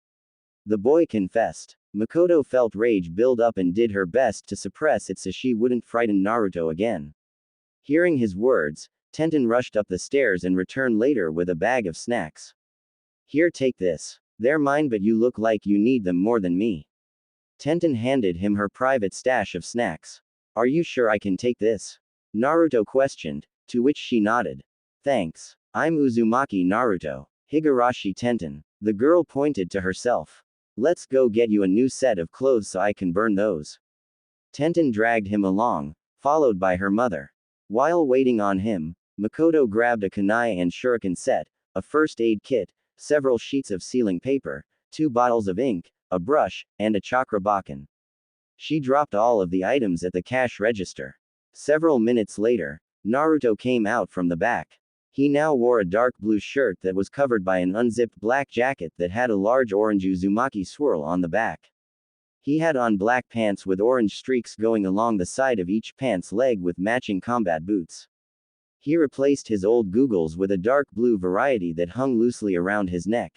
The boy confessed. Makoto felt rage build up and did her best to suppress it so she wouldn't frighten Naruto again. Hearing his words, Tenten rushed up the stairs and returned later with a bag of snacks. Here, take this. They're mine, but you look like you need them more than me. Tenten handed him her private stash of snacks. Are you sure I can take this? Naruto questioned, to which she nodded. Thanks. I'm Uzumaki Naruto. Higurashi Tenten. The girl pointed to herself. Let's go get you a new set of clothes so I can burn those. Tenten dragged him along, followed by her mother. While waiting on him, Makoto grabbed a kunai and shuriken set, a first aid kit, several sheets of sealing paper, 2 bottles of ink, a brush, and a chakra baken. She dropped all of the items at the cash register. Several minutes later, Naruto came out from the back. He now wore a dark blue shirt that was covered by an unzipped black jacket that had a large orange Uzumaki swirl on the back. He had on black pants with orange streaks going along the side of each pants leg with matching combat boots. He replaced his old googles with a dark blue variety that hung loosely around his neck.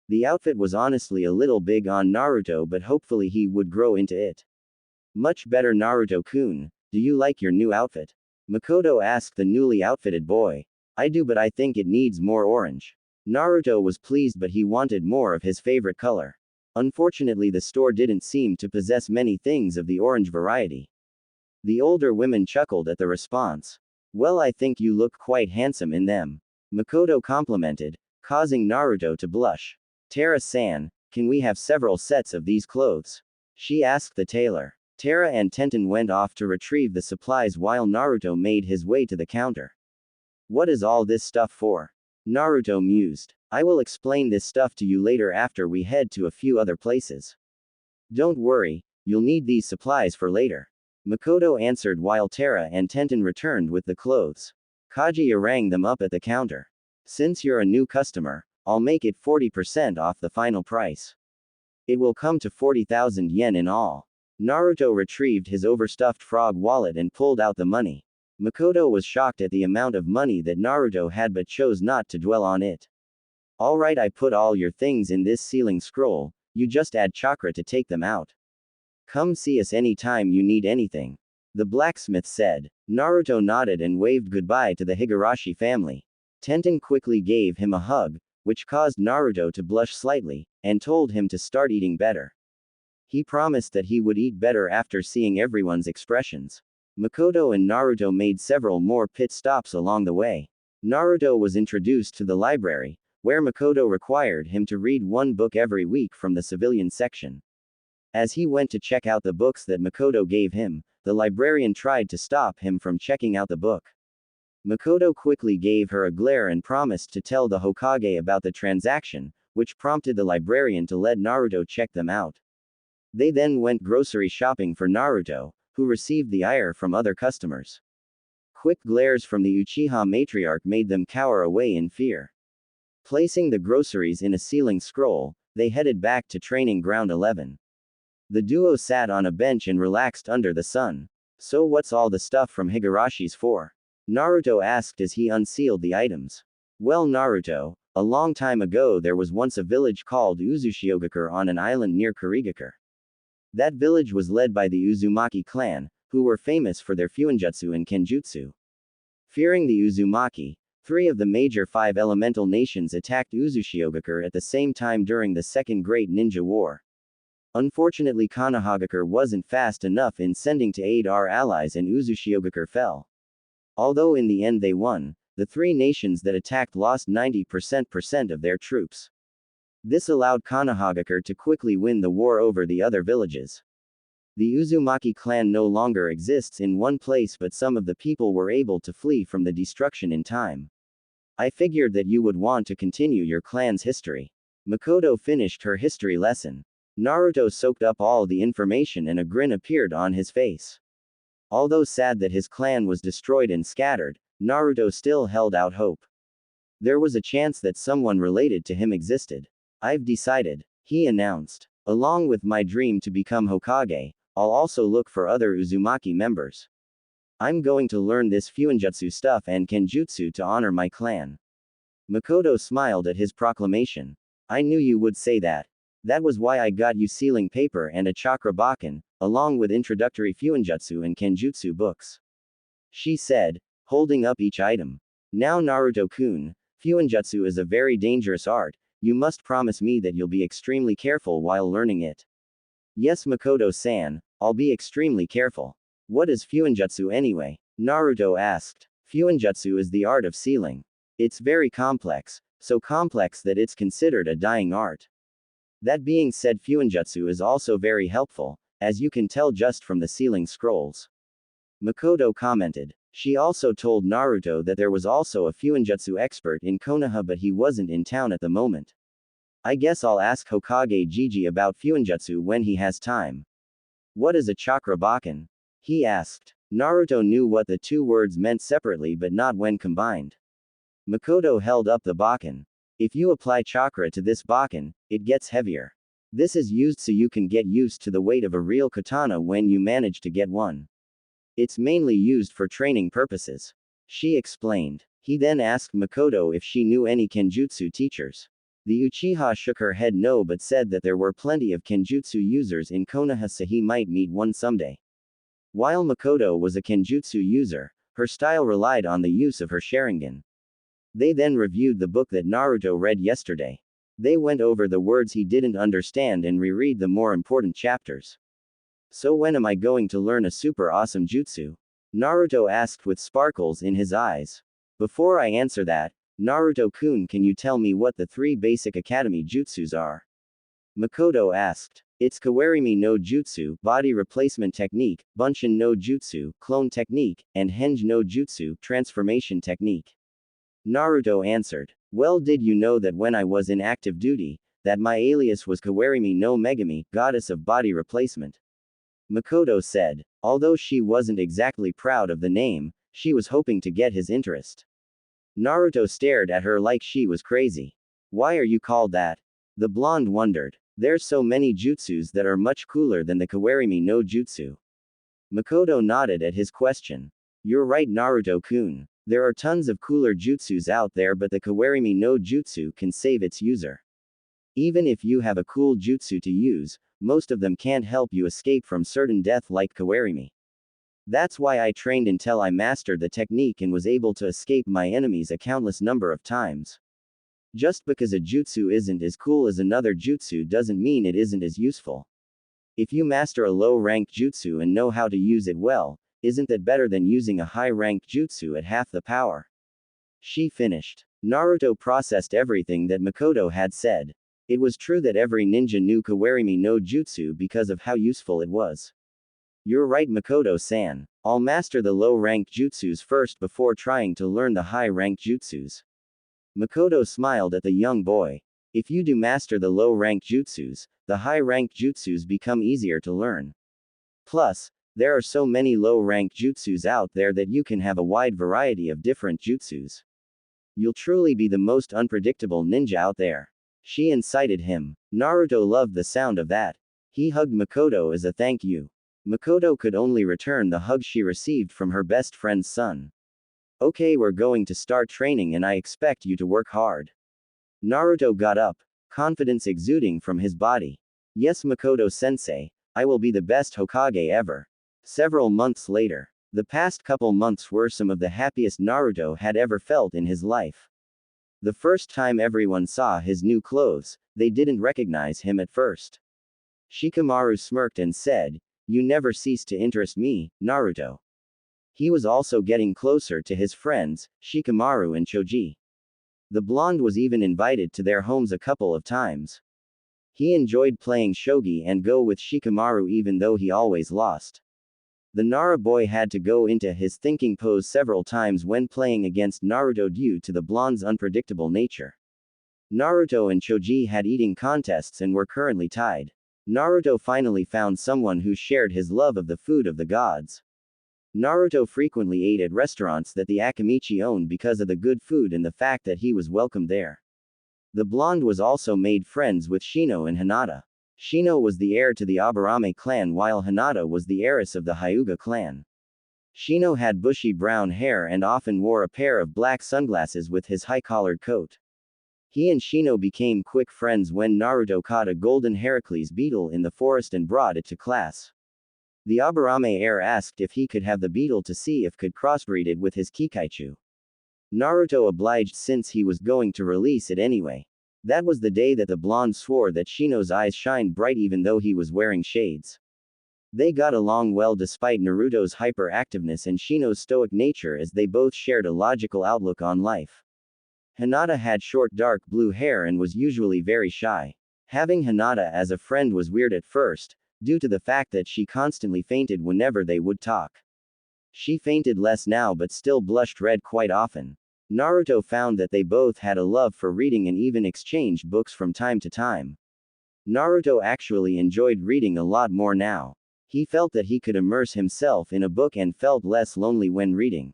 The outfit was honestly a little big on Naruto, but hopefully he would grow into it. Much better, Naruto-kun. Do you like your new outfit? Makoto asked the newly outfitted boy. I do, but I think it needs more orange. Naruto was pleased, but he wanted more of his favorite color. Unfortunately, the store didn't seem to possess many things of the orange variety. The older women chuckled at the response. Well, I think you look quite handsome in them. Makoto complimented, causing Naruto to blush. Tera-san, can we have several sets of these clothes? She asked the tailor. Tera and Tenten went off to retrieve the supplies while Naruto made his way to the counter. What is all this stuff for? Naruto mused. I will explain this stuff to you later after we head to a few other places. Don't worry, you'll need these supplies for later. Makoto answered while Tera and Tenten returned with the clothes. Kaguya rang them up at the counter. Since you're a new customer, I'll make it 40% off the final price. It will come to 40,000 yen in all. Naruto retrieved his overstuffed frog wallet and pulled out the money. Makoto was shocked at the amount of money that Naruto had but chose not to dwell on it. Alright, I put all your things in this sealing scroll, you just add chakra to take them out. Come see us anytime you need anything. The blacksmith said. Naruto nodded and waved goodbye to the Higurashi family. Tenten quickly gave him a hug, which caused Naruto to blush slightly, and told him to start eating better. He promised that he would eat better after seeing everyone's expressions. Makoto and Naruto made several more pit stops along the way. Naruto was introduced to the library, where Makoto required him to read one book every week from the civilian section. As he went to check out the books that Makoto gave him, the librarian tried to stop him from checking out the book. Makoto quickly gave her a glare and promised to tell the Hokage about the transaction, which prompted the librarian to let Naruto check them out. They then went grocery shopping for Naruto, who received the ire from other customers. Quick glares from the Uchiha matriarch made them cower away in fear. Placing the groceries in a sealing scroll, they headed back to training ground 11. The duo sat on a bench and relaxed under the sun. So what's all the stuff from Higurashi's for? Naruto asked as he unsealed the items. Well, Naruto, a long time ago there was once a village called Uzushiogakure on an island near Kurigakure. That village was led by the Uzumaki clan, who were famous for their fuinjutsu and kenjutsu. Fearing the Uzumaki, 3 of the major 5 elemental nations attacked Uzushiogakure at the same time during the Second Great Ninja War. Unfortunately, Konohagakure wasn't fast enough in sending to aid our allies and Uzushiogakure fell. Although in the end they won, the 3 nations that attacked lost 90% of their troops. This allowed Konohagakure to quickly win the war over the other villages. The Uzumaki clan no longer exists in one place, but some of the people were able to flee from the destruction in time. I figured that you would want to continue your clan's history. Makoto finished her history lesson. Naruto soaked up all the information and a grin appeared on his face. Although sad that his clan was destroyed and scattered, Naruto still held out hope. There was a chance that someone related to him existed. I've decided, he announced. Along with my dream to become Hokage, I'll also look for other Uzumaki members. I'm going to learn this fuinjutsu stuff and kenjutsu to honor my clan. Makoto smiled at his proclamation. I knew you would say that. That was why I got you sealing paper and a chakra bakken, along with introductory fuinjutsu and kenjutsu books. She said, holding up each item. Now Naruto-kun, fuinjutsu is a very dangerous art. You must promise me that you'll be extremely careful while learning it. Yes, Makoto-san, I'll be extremely careful. What is fuinjutsu anyway? Naruto asked. Fuinjutsu is the art of sealing. It's very complex, so complex that it's considered a dying art. That being said, fuinjutsu is also very helpful, as you can tell just from the sealing scrolls. Makoto commented. She also told Naruto that there was also a fuinjutsu expert in Konoha, but he wasn't in town at the moment. I guess I'll ask Hokage Gigi about fuinjutsu when he has time. What is a chakra bakken? He asked. Naruto knew what the 2 words meant separately but not when combined. Makoto held up the bakken. If you apply chakra to this bakken, it gets heavier. This is used so you can get used to the weight of a real katana when you manage to get one. It's mainly used for training purposes. She explained. He then asked Makoto if she knew any kenjutsu teachers. The Uchiha shook her head no, but said that there were plenty of kenjutsu users in Konoha, so he might meet one someday. While Makoto was a kenjutsu user, her style relied on the use of her Sharingan. They then reviewed the book that Naruto read yesterday. They went over the words he didn't understand and reread the more important chapters. So when am I going to learn a super awesome jutsu? Naruto asked with sparkles in his eyes. Before I answer that, Naruto-kun, can you tell me what the 3 basic academy jutsus are? Makoto asked. It's Kawarimi no Jutsu, body replacement technique, Bunshin no Jutsu, clone technique, and Henge no Jutsu, transformation technique. Naruto answered. Well, did you know that when I was in active duty, that my alias was Kawarimi no Megami, goddess of body replacement? Makoto said. Although she wasn't exactly proud of the name, she was hoping to get his interest. Naruto stared at her like she was crazy. Why are you called that? The blonde wondered. There's so many jutsus that are much cooler than the Kawarimi no Jutsu. Makoto nodded at his question. You're right, Naruto-kun. There are tons of cooler jutsus out there, but the Kawarimi no Jutsu can save its user. Even if you have a cool jutsu to use, most of them can't help you escape from certain death like Kawarimi. That's why I trained until I mastered the technique and was able to escape my enemies a countless number of times. Just because a jutsu isn't as cool as another jutsu doesn't mean it isn't as useful. If you master a low-ranked jutsu and know how to use it well, isn't that better than using a high-ranked jutsu at half the power? She finished. Naruto processed everything that Makoto had said. It was true that every ninja knew Kawarimi no Jutsu because of how useful it was. You're right, Makoto-san. I'll master the low-ranked jutsus first before trying to learn the high-ranked jutsus. Makoto smiled at the young boy. If you do master the low-ranked jutsus, the high-ranked jutsus become easier to learn. Plus, there are so many low-ranked jutsus out there that you can have a wide variety of different jutsus. You'll truly be the most unpredictable ninja out there. She incited him. Naruto loved the sound of that. He hugged Makoto as a thank you. Makoto could only return the hug she received from her best friend's son. Okay, we're going to start training and I expect you to work hard. Naruto got up, confidence exuding from his body. Yes, Makoto-sensei, I will be the best Hokage ever. Several months later. The past couple months were some of the happiest Naruto had ever felt in his life. The first time everyone saw his new clothes, they didn't recognize him at first. Shikamaru smirked and said, "You never cease to interest me, Naruto." He was also getting closer to his friends, Shikamaru and Choji. The blonde was even invited to their homes a couple of times. He enjoyed playing shogi and go with Shikamaru even though he always lost. The Nara boy had to go into his thinking pose several times when playing against Naruto due to the blonde's unpredictable nature. Naruto and Choji had eating contests and were currently tied. Naruto finally found someone who shared his love of the food of the gods. Naruto frequently ate at restaurants that the Akamichi owned because of the good food and the fact that he was welcomed there. The blonde was also made friends with Shino and Hinata. Shino was the heir to the Aburame clan while Hinata was the heiress of the Hyuga clan. Shino had bushy brown hair and often wore a pair of black sunglasses with his high-collared coat. He and Shino became quick friends when Naruto caught a golden Heracles beetle in the forest and brought it to class. The Aburame heir asked if he could have the beetle to see if could crossbreed it with his Kikaichu. Naruto obliged since he was going to release it anyway. That was the day that the blonde swore that Shino's eyes shined bright even though he was wearing shades. They got along well despite Naruto's hyperactiveness and Shino's stoic nature as they both shared a logical outlook on life. Hinata had short dark blue hair and was usually very shy. Having Hinata as a friend was weird at first, due to the fact that she constantly fainted whenever they would talk. She fainted less now but still blushed red quite often. Naruto found that they both had a love for reading and even exchanged books from time to time. Naruto actually enjoyed reading a lot more now. He felt that he could immerse himself in a book and felt less lonely when reading.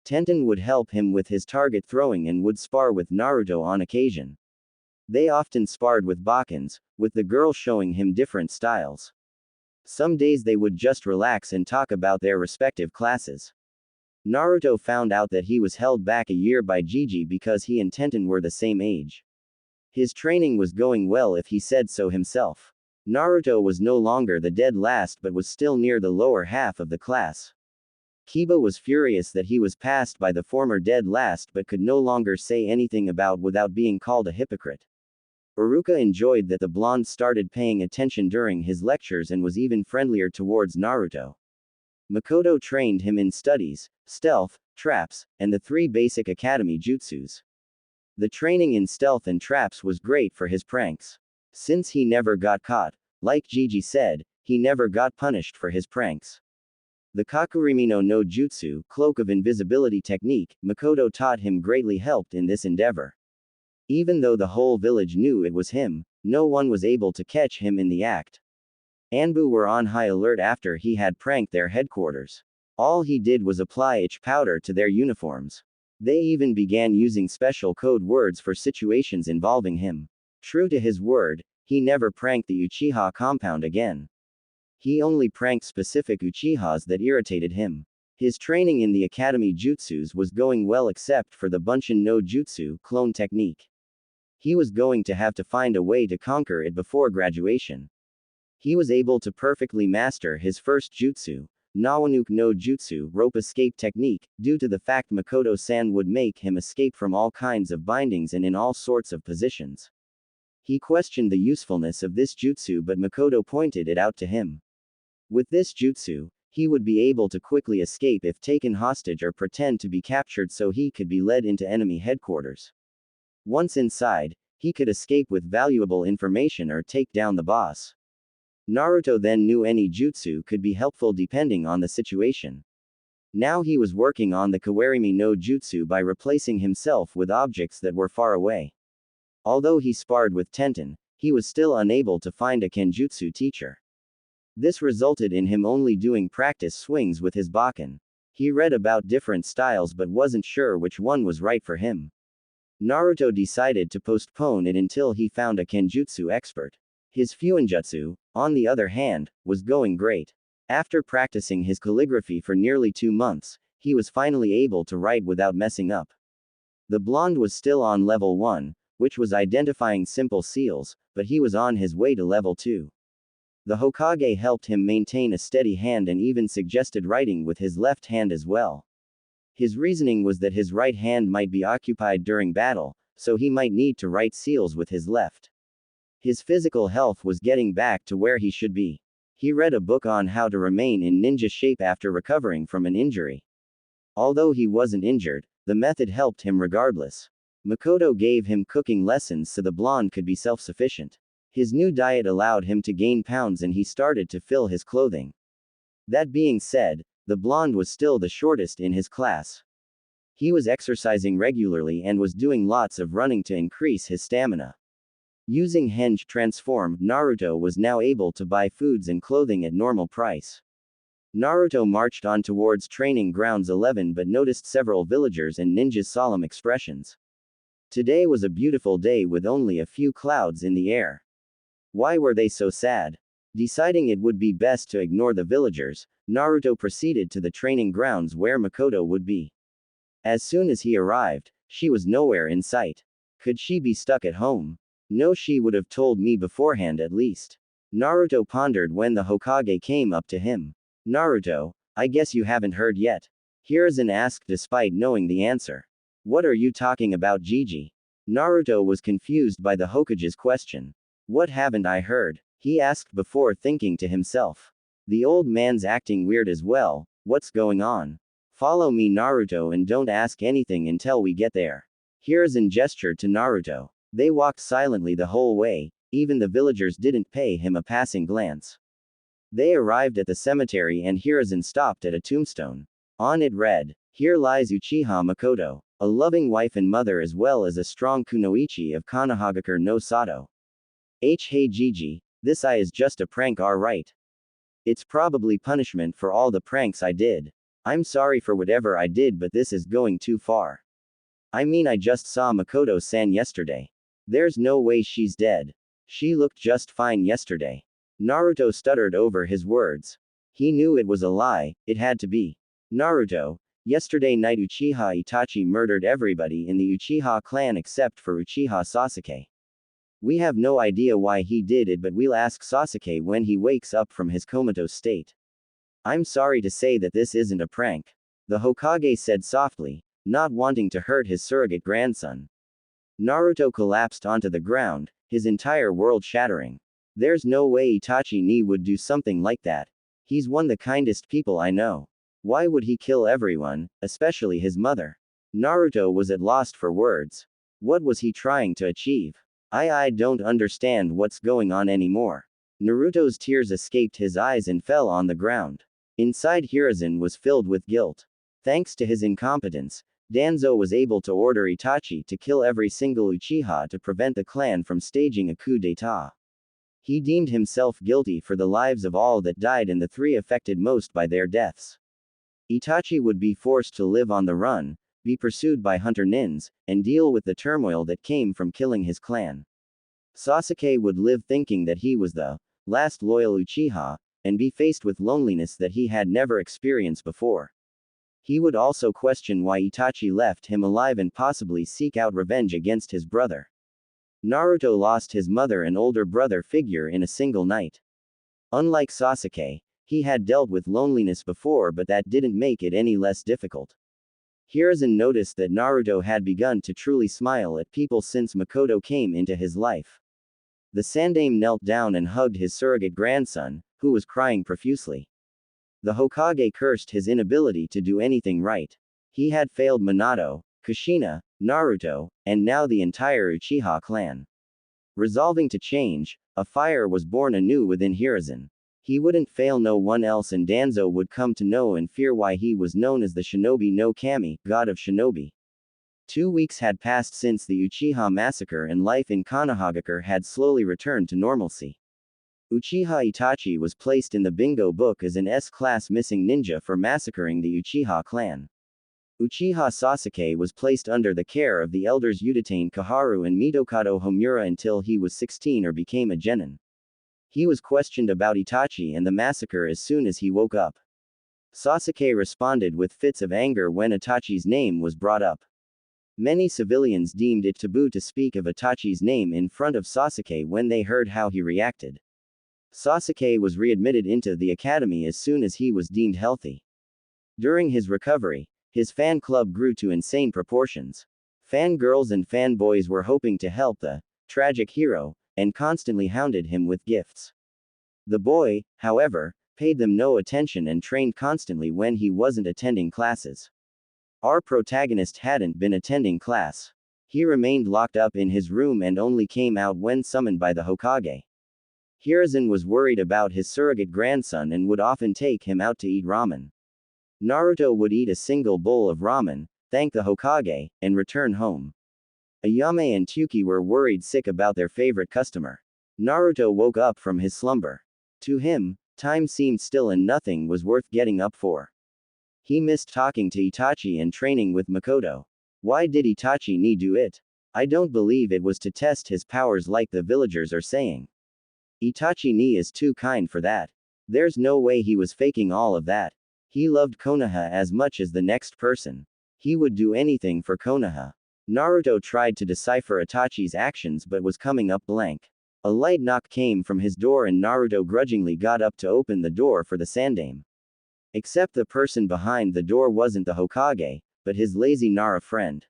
Tenten would help him with his target throwing and would spar with Naruto on occasion. They often sparred with Awakens, with the girl showing him different styles. Some days they would just relax and talk about their respective classes. Naruto found out that he was held back a year by Gigi because he and Tenten were the same age. His training was going well if he said so himself. Naruto was no longer the dead last but was still near the lower half of the class. Kiba was furious that he was passed by the former dead last but could no longer say anything about without being called a hypocrite. Iruka enjoyed that the blonde started paying attention during his lectures and was even friendlier towards Naruto. Makoto trained him in studies, stealth, traps, and the 3 basic academy jutsus. The training in stealth and traps was great for his pranks. Since he never got caught, like Gigi said, he never got punished for his pranks. The Kakurimino no Jutsu, cloak of invisibility technique, Makoto taught him greatly helped in this endeavor. Even though the whole village knew it was him, no one was able to catch him in the act. Anbu were on high alert after he had pranked their headquarters. All he did was apply itch powder to their uniforms. They even began using special code words for situations involving him. True to his word, he never pranked the Uchiha compound again. He only pranked specific Uchihas that irritated him. His training in the academy jutsus was going well except for the Bunshin no Jutsu clone technique. He was going to have to find a way to conquer it before graduation. He was able to perfectly master his first jutsu, Nawanuke no Jutsu rope escape technique, due to the fact Makoto-san would make him escape from all kinds of bindings and in all sorts of positions. He questioned the usefulness of this jutsu but Makoto pointed it out to him. With this jutsu, he would be able to quickly escape if taken hostage or pretend to be captured so he could be led into enemy headquarters. Once inside, he could escape with valuable information or take down the boss. Naruto then knew any jutsu could be helpful depending on the situation. Now he was working on the Kawarimi no Jutsu by replacing himself with objects that were far away. Although he sparred with Tenten, he was still unable to find a kenjutsu teacher. This resulted in him only doing practice swings with his Bakken. He read about different styles but wasn't sure which one was right for him. Naruto decided to postpone it until he found a kenjutsu expert. His Fuinjutsu, on the other hand, was going great. After practicing his calligraphy for nearly 2 months, he was finally able to write without messing up. The blonde was still on level 1, which was identifying simple seals, but he was on his way to level 2. The Hokage helped him maintain a steady hand and even suggested writing with his left hand as well. His reasoning was that his right hand might be occupied during battle, so he might need to write seals with his left. His physical health was getting back to where he should be. He read a book on how to remain in ninja shape after recovering from an injury. Although he wasn't injured, the method helped him regardless. Makoto gave him cooking lessons so the blonde could be self-sufficient. His new diet allowed him to gain pounds and he started to fill his clothing. That being said, the blonde was still the shortest in his class. He was exercising regularly and was doing lots of running to increase his stamina. Using Henge Transform, Naruto was now able to buy foods and clothing at normal price. Naruto marched on towards training grounds 11 but noticed several villagers and ninjas' solemn expressions. Today was a beautiful day with only a few clouds in the air. Why were they so sad? Deciding it would be best to ignore the villagers, Naruto proceeded to the training grounds where Makoto would be. As soon as he arrived, she was nowhere in sight. Could she be stuck at home? No, she would have told me beforehand at least. Naruto pondered when the Hokage came up to him. Naruto, I guess you haven't heard yet. Hiruzen asked despite knowing the answer. What are you talking about, Gigi? Naruto was confused by the Hokage's question. What haven't I heard? He asked before thinking to himself. The old man's acting weird as well, what's going on? Follow me, Naruto, and don't ask anything until we get there. Hiruzen gestured to Naruto. They walked silently the whole way, even the villagers didn't pay him a passing glance. They arrived at the cemetery and Hiruzen stopped at a tombstone. On it read, "Here lies Uchiha Makoto, a loving wife and mother as well as a strong kunoichi of Konohagakure no Sato. Hey Gigi, this is just a prank, right? It's probably punishment for all the pranks I did. I'm sorry for whatever I did, but this is going too far. I mean, I just saw Makoto-san yesterday. There's no way she's dead. She looked just fine yesterday." Naruto stuttered over his words. He knew it was a lie, it had to be. Naruto, yesterday night Uchiha Itachi murdered everybody in the Uchiha clan except for Uchiha Sasuke. We have no idea why he did it, but we'll ask Sasuke when he wakes up from his comatose state. I'm sorry to say that this isn't a prank. The Hokage said softly, not wanting to hurt his surrogate grandson. Naruto collapsed onto the ground, his entire world shattering. There's no way Itachi would do something like that. He's one of the kindest people I know. Why would he kill everyone, especially his mother? Naruto was at loss for words. What was he trying to achieve? I don't understand what's going on anymore. Naruto's tears escaped his eyes and fell on the ground. Inside, Hiruzen was filled with guilt. Thanks to his incompetence, Danzo was able to order Itachi to kill every single Uchiha to prevent the clan from staging a coup d'état. He deemed himself guilty for the lives of all that died and the three affected most by their deaths. Itachi would be forced to live on the run, be pursued by hunter nins, and deal with the turmoil that came from killing his clan. Sasuke would live thinking that he was the last loyal Uchiha, and be faced with loneliness that he had never experienced before. He would also question why Itachi left him alive and possibly seek out revenge against his brother. Naruto lost his mother and older brother figure in a single night. Unlike Sasuke, he had dealt with loneliness before, but that didn't make it any less difficult. Hiruzen noticed that Naruto had begun to truly smile at people since Makoto came into his life. The Sandaime knelt down and hugged his surrogate grandson, who was crying profusely. The Hokage cursed his inability to do anything right. He had failed Minato, Kushina, Naruto, and now the entire Uchiha clan. Resolving to change, a fire was born anew within Hiruzen. He wouldn't fail no one else, and Danzo would come to know and fear why he was known as the Shinobi no Kami, god of shinobi. 2 weeks had passed since the Uchiha massacre and life in Konohagakure had slowly returned to normalcy. Uchiha Itachi was placed in the bingo book as an S-class missing ninja for massacring the Uchiha clan. Uchiha Sasuke was placed under the care of the elders Udatane Kaharu and Mitokado Homura until he was 16 or became a genin. He was questioned about Itachi and the massacre as soon as he woke up. Sasuke responded with fits of anger when Itachi's name was brought up. Many civilians deemed it taboo to speak of Itachi's name in front of Sasuke when they heard how he reacted. Sasuke was readmitted into the academy as soon as he was deemed healthy. During his recovery, his fan club grew to insane proportions. Fangirls and fanboys were hoping to help the tragic hero, and constantly hounded him with gifts. The boy, however, paid them no attention and trained constantly when he wasn't attending classes. Our protagonist hadn't been attending class. He remained locked up in his room and only came out when summoned by the Hokage. Hiruzen was worried about his surrogate grandson and would often take him out to eat ramen. Naruto would eat a single bowl of ramen, thank the Hokage, and return home. Ayame and Tuki were worried sick about their favorite customer. Naruto woke up from his slumber. To him, time seemed still and nothing was worth getting up for. He missed talking to Itachi and training with Makoto. Why did Itachi need do it? I don't believe it was to test his powers like the villagers are saying. Itachi ni is too kind for that. There's no way he was faking all of that. He loved Konoha as much as the next person. He would do anything for Konoha. Naruto tried to decipher Itachi's actions but was coming up blank. A light knock came from his door and Naruto grudgingly got up to open the door for the Sandame. Except the person behind the door wasn't the Hokage, but his lazy Nara friend.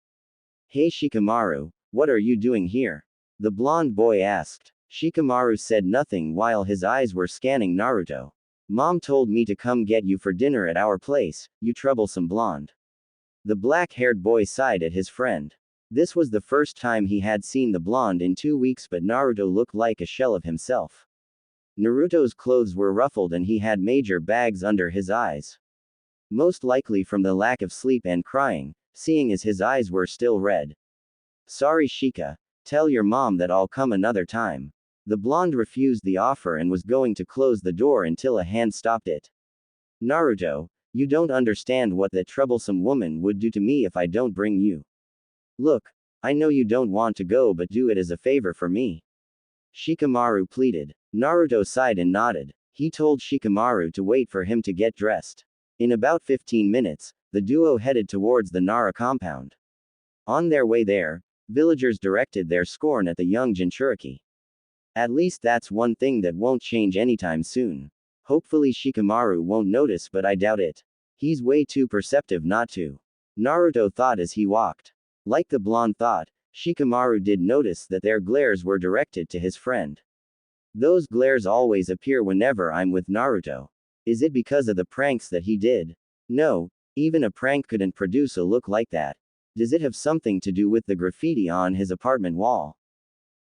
Hey Shikamaru, what are you doing here? The blonde boy asked. Shikamaru said nothing while his eyes were scanning Naruto. Mom told me to come get you for dinner at our place, you troublesome blonde. The black-haired boy sighed at his friend. This was the first time he had seen the blonde in 2 weeks, but Naruto looked like a shell of himself. Naruto's clothes were ruffled and he had major bags under his eyes. Most likely from the lack of sleep and crying, seeing as his eyes were still red. Sorry Shika, tell your mom that I'll come another time. The blonde refused the offer and was going to close the door until a hand stopped it. Naruto, you don't understand what that troublesome woman would do to me if I don't bring you. Look, I know you don't want to go, but do it as a favor for me. Shikamaru pleaded. Naruto sighed and nodded. He told Shikamaru to wait for him to get dressed. In about 15 minutes, the duo headed towards the Nara compound. On their way there, villagers directed their scorn at the young Jinchuriki. At least that's one thing that won't change anytime soon. Hopefully Shikamaru won't notice, but I doubt it. He's way too perceptive not to. Naruto thought as he walked. Like the blonde thought, Shikamaru did notice that their glares were directed to his friend. Those glares always appear whenever I'm with Naruto. Is it because of the pranks that he did? No, even a prank couldn't produce a look like that. Does it have something to do with the graffiti on his apartment wall?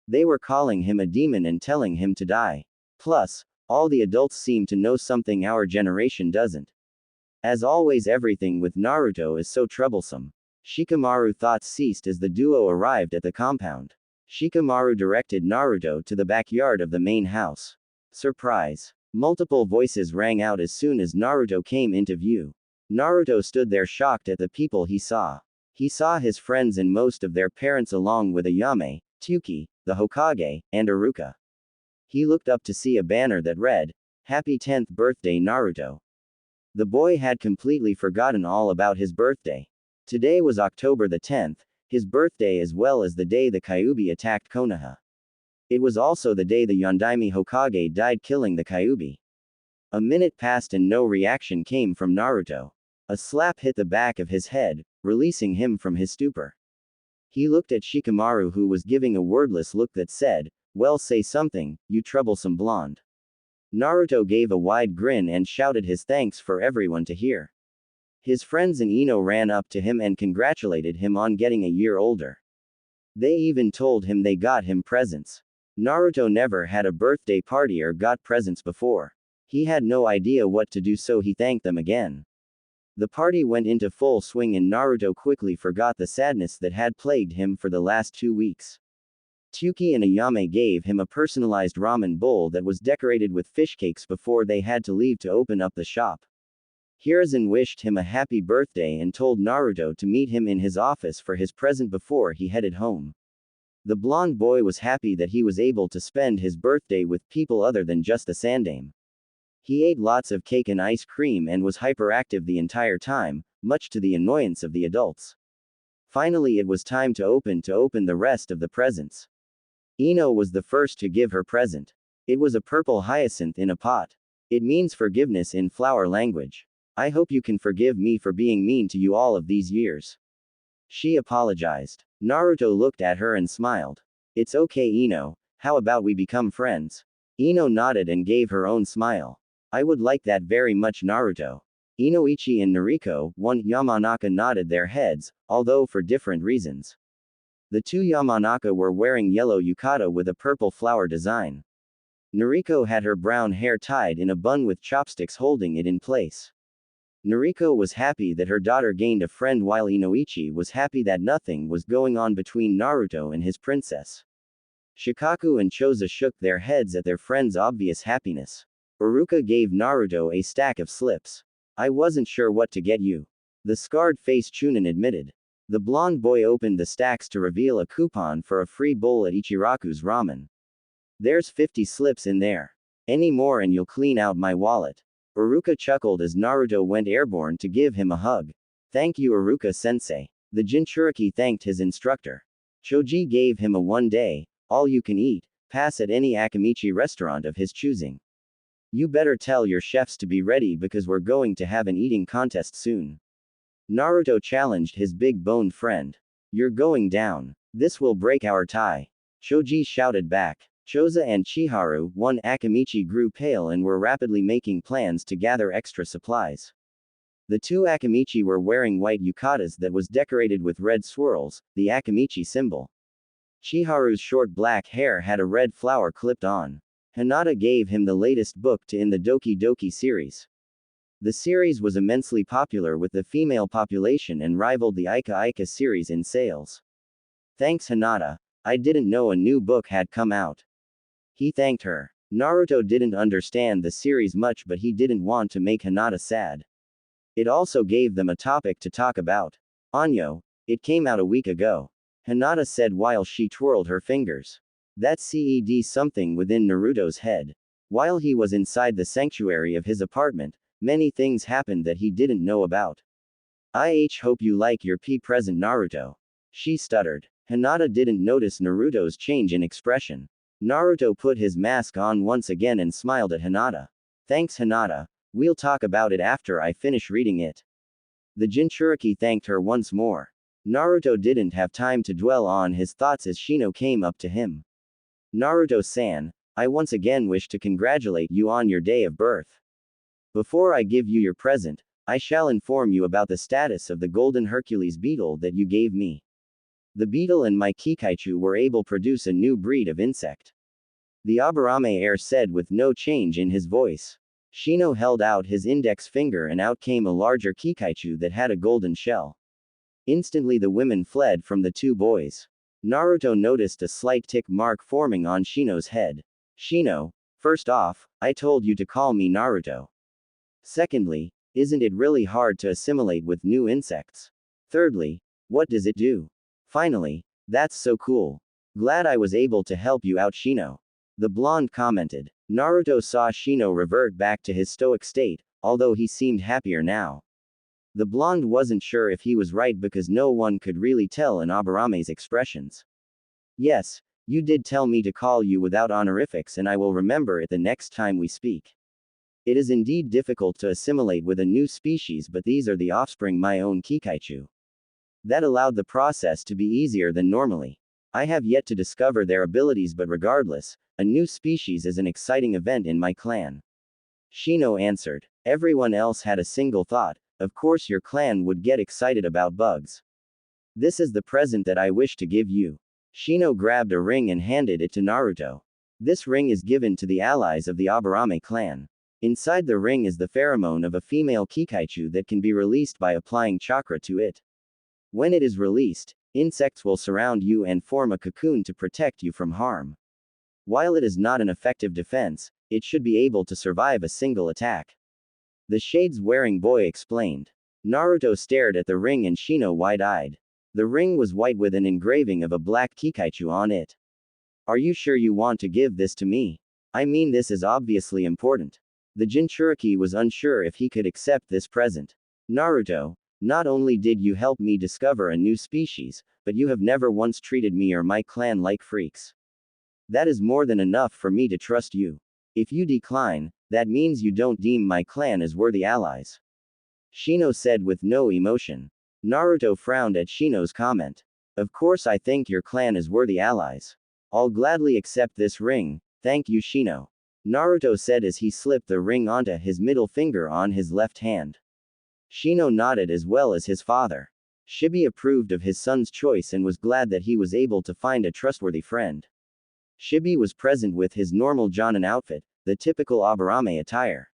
They were calling him a demon and telling him to die. Plus, all the adults seem to know something our generation doesn't. As always, everything with Naruto is so troublesome. Shikamaru's thoughts ceased as the duo arrived at the compound. Shikamaru directed Naruto to the backyard of the main house. Surprise! Multiple voices rang out as soon as Naruto came into view. Naruto stood there shocked at the people he saw. He saw his friends and most of their parents along with Ayame, Tuki, the Hokage, and Iruka. He looked up to see a banner that read, "Happy 10th birthday Naruto." The boy had completely forgotten all about his birthday. Today was October the 10th, his birthday as well as the day the Kyuubi attacked Konoha. It was also the day the Yondaime Hokage died, killing the Kyuubi. A minute passed and no reaction came from Naruto. A slap hit the back of his head, releasing him from his stupor. He looked at Shikamaru, who was giving a wordless look that said, "Well, say something, you troublesome blonde." Naruto gave a wide grin and shouted his thanks for everyone to hear. His friends and Ino ran up to him and congratulated him on getting a year older. They even told him they got him presents. Naruto never had a birthday party or got presents before. He had no idea what to do, so he thanked them again. The party went into full swing and Naruto quickly forgot the sadness that had plagued him for the last 2 weeks. Tuki and Ayame gave him a personalized ramen bowl that was decorated with fish cakes before they had to leave to open up the shop. Hiruzen wished him a happy birthday and told Naruto to meet him in his office for his present before he headed home. The blonde boy was happy that he was able to spend his birthday with people other than just the Sandame. He ate lots of cake and ice cream and was hyperactive the entire time, much to the annoyance of the adults. Finally, it was time to open the rest of the presents. Ino was the first to give her present. It was a purple hyacinth in a pot. It means forgiveness in flower language. I hope you can forgive me for being mean to you all of these years. She apologized. Naruto looked at her and smiled. It's okay, Ino. How about we become friends? Ino nodded and gave her own smile. I would like that very much, Naruto. Inoichi and Noriko, one Yamanaka nodded their heads, although for different reasons. The two Yamanaka were wearing yellow yukata with a purple flower design. Noriko had her brown hair tied in a bun with chopsticks holding it in place. Noriko was happy that her daughter gained a friend, while Inoichi was happy that nothing was going on between Naruto and his princess. Shikaku and Choza shook their heads at their friend's obvious happiness. Uruka gave Naruto a stack of slips. I wasn't sure what to get you. The scarred-faced Chunin admitted. The blonde boy opened the stacks to reveal a coupon for a free bowl at Ichiraku's ramen. There's 50 slips in there. Any more and you'll clean out my wallet. Uruka chuckled as Naruto went airborne to give him a hug. Thank you, Uruka-sensei. The Jinchuriki thanked his instructor. Choji gave him a one-day, all-you-can-eat, pass at any Akimichi restaurant of his choosing. You better tell your chefs to be ready because we're going to have an eating contest soon. Naruto challenged his big-boned friend. You're going down. This will break our tie. Choji shouted back. Choza and Chiharu, one Akimichi, grew pale and were rapidly making plans to gather extra supplies. The two Akimichi were wearing white yukatas that was decorated with red swirls, the Akimichi symbol. Chiharu's short black hair had a red flower clipped on. Hinata gave him the latest book in the Doki Doki series. The series was immensely popular with the female population and rivaled the Ika Ika series in sales. Thanks, Hinata. I didn't know a new book had come out. He thanked her. Naruto didn't understand the series much, but he didn't want to make Hinata sad. It also gave them a topic to talk about. Anyo, it came out a week ago. Hinata said while she twirled her fingers. That's something within Naruto's head. While he was inside the sanctuary of his apartment, many things happened that he didn't know about. I hope you like your present, Naruto. She stuttered. Hinata didn't notice Naruto's change in expression. Naruto put his mask on once again and smiled at Hinata. Thanks, Hinata. We'll talk about it after I finish reading it. The Jinchuriki thanked her once more. Naruto didn't have time to dwell on his thoughts as Shino came up to him. Naruto-san, I once again wish to congratulate you on your day of birth. Before I give you your present, I shall inform you about the status of the Golden Hercules beetle that you gave me. The beetle and my Kikaichu were able to produce a new breed of insect. The Aburame heir said with no change in his voice. Shino held out his index finger and out came a larger Kikaichu that had a golden shell. Instantly the women fled from the two boys. Naruto noticed a slight tick mark forming on Shino's head. Shino, first off, I told you to call me Naruto. Secondly, isn't it really hard to assimilate with new insects? Thirdly, what does it do? Finally, that's so cool. Glad I was able to help you out, Shino. The blonde commented. Naruto saw Shino revert back to his stoic state, although he seemed happier now. The blonde wasn't sure if he was right because no one could really tell in Aburame's expressions. Yes, you did tell me to call you without honorifics and I will remember it the next time we speak. It is indeed difficult to assimilate with a new species, but these are the offspring my own Kikaichu. That allowed the process to be easier than normally. I have yet to discover their abilities, but regardless, a new species is an exciting event in my clan. Shino answered. Everyone else had a single thought. Of course your clan would get excited about bugs. This is the present that I wish to give you. Shino grabbed a ring and handed it to Naruto. This ring is given to the allies of the Aburame clan. Inside the ring is the pheromone of a female Kikaichu that can be released by applying chakra to it. When it is released, insects will surround you and form a cocoon to protect you from harm. While it is not an effective defense, it should be able to survive a single attack. The shades-wearing boy explained. Naruto stared at the ring and Shino wide-eyed. The ring was white with an engraving of a black Kikaichu on it. Are you sure you want to give this to me? I mean, this is obviously important. The Jinchuriki was unsure if he could accept this present. Naruto, not only did you help me discover a new species, but you have never once treated me or my clan like freaks. That is more than enough for me to trust you. If you decline, that means you don't deem my clan as worthy allies. Shino said with no emotion. Naruto frowned at Shino's comment. Of course I think your clan is worthy allies. I'll gladly accept this ring, thank you Shino. Naruto said as he slipped the ring onto his middle finger on his left hand. Shino nodded as well as his father. Shibi approved of his son's choice and was glad that he was able to find a trustworthy friend. Shibi was present with his normal Jonin outfit, the typical Aburame attire.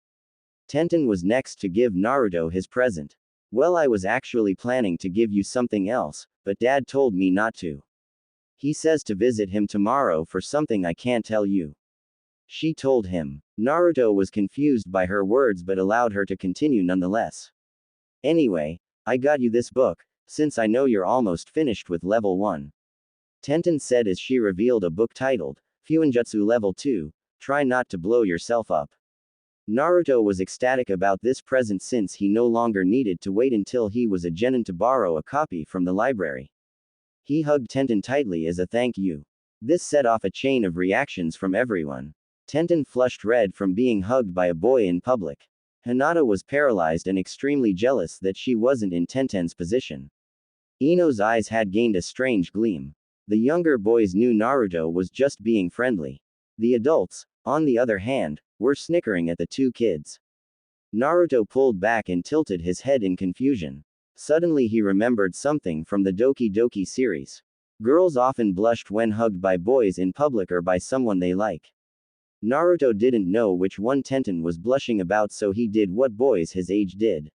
Tenten was next to give Naruto his present. Well, I was actually planning to give you something else, but Dad told me not to. He says to visit him tomorrow for something I can't tell you. She told him. Naruto was confused by her words but allowed her to continue nonetheless. Anyway, I got you this book, since I know you're almost finished with level 1. Tenten said as she revealed a book titled, Fuinjutsu Level 2, Try Not to Blow Yourself Up. Naruto was ecstatic about this present since he no longer needed to wait until he was a genin to borrow a copy from the library. He hugged Tenten tightly as a thank you. This set off a chain of reactions from everyone. Tenten flushed red from being hugged by a boy in public. Hinata was paralyzed and extremely jealous that she wasn't in Tenten's position. Ino's eyes had gained a strange gleam. The younger boys knew Naruto was just being friendly. The adults, on the other hand, were snickering at the two kids. Naruto pulled back and tilted his head in confusion. Suddenly he remembered something from the Doki Doki series. Girls often blushed when hugged by boys in public or by someone they like. Naruto didn't know which one Tenten was blushing about, so he did what boys his age did.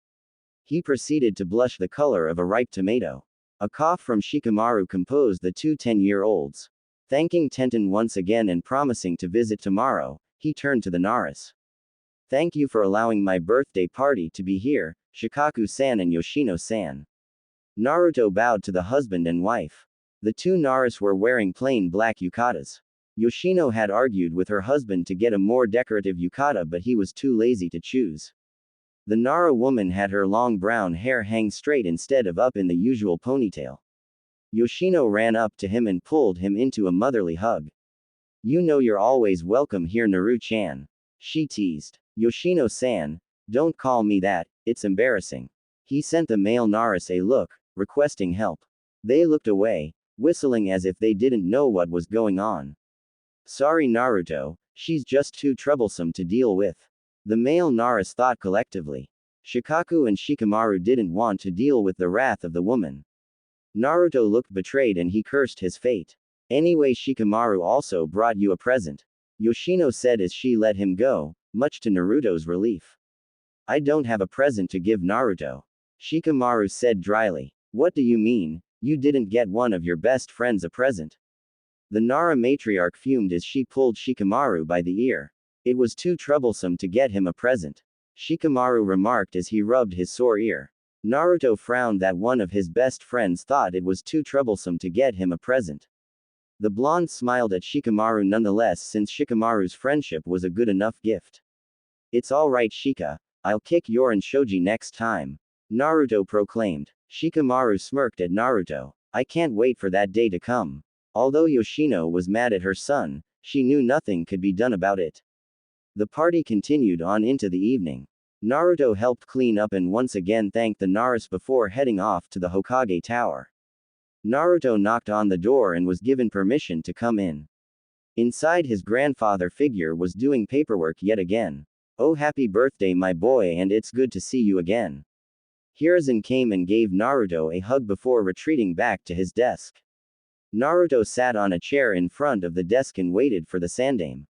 He proceeded to blush the color of a ripe tomato. A cough from Shikamaru composed the two 10-year-olds. Thanking Tenten once again and promising to visit tomorrow, he turned to the Naras. Thank you for allowing my birthday party to be here, Shikaku-san and Yoshino-san. Naruto bowed to the husband and wife. The two Naras were wearing plain black yukatas. Yoshino had argued with her husband to get a more decorative yukata, but he was too lazy to choose. The Nara woman had her long brown hair hang straight instead of up in the usual ponytail. Yoshino ran up to him and pulled him into a motherly hug. You know you're always welcome here, Naru-chan. She teased. Yoshino-san, don't call me that, it's embarrassing. He sent the male Naras a look, requesting help. They looked away, whistling as if they didn't know what was going on. Sorry Naruto, she's just too troublesome to deal with. The male Naras thought collectively. Shikaku and Shikamaru didn't want to deal with the wrath of the woman. Naruto looked betrayed and he cursed his fate. Anyway, Shikamaru also brought you a present. Yoshino said as she let him go, much to Naruto's relief. I don't have a present to give Naruto. Shikamaru said dryly. What do you mean? You didn't get one of your best friends a present? The Nara matriarch fumed as she pulled Shikamaru by the ear. It was too troublesome to get him a present. Shikamaru remarked as he rubbed his sore ear. Naruto frowned that one of his best friends thought it was too troublesome to get him a present. The blonde smiled at Shikamaru nonetheless, since Shikamaru's friendship was a good enough gift. It's alright Shika, I'll kick Yorin Shoji next time. Naruto proclaimed. Shikamaru smirked at Naruto. I can't wait for that day to come. Although Yoshino was mad at her son, she knew nothing could be done about it. The party continued on into the evening. Naruto helped clean up and once again thanked the Naras before heading off to the Hokage Tower. Naruto knocked on the door and was given permission to come in. Inside, his grandfather figure was doing paperwork yet again. Oh, happy birthday my boy, and it's good to see you again. Hiruzen came and gave Naruto a hug before retreating back to his desk. Naruto sat on a chair in front of the desk and waited for the Sandaime.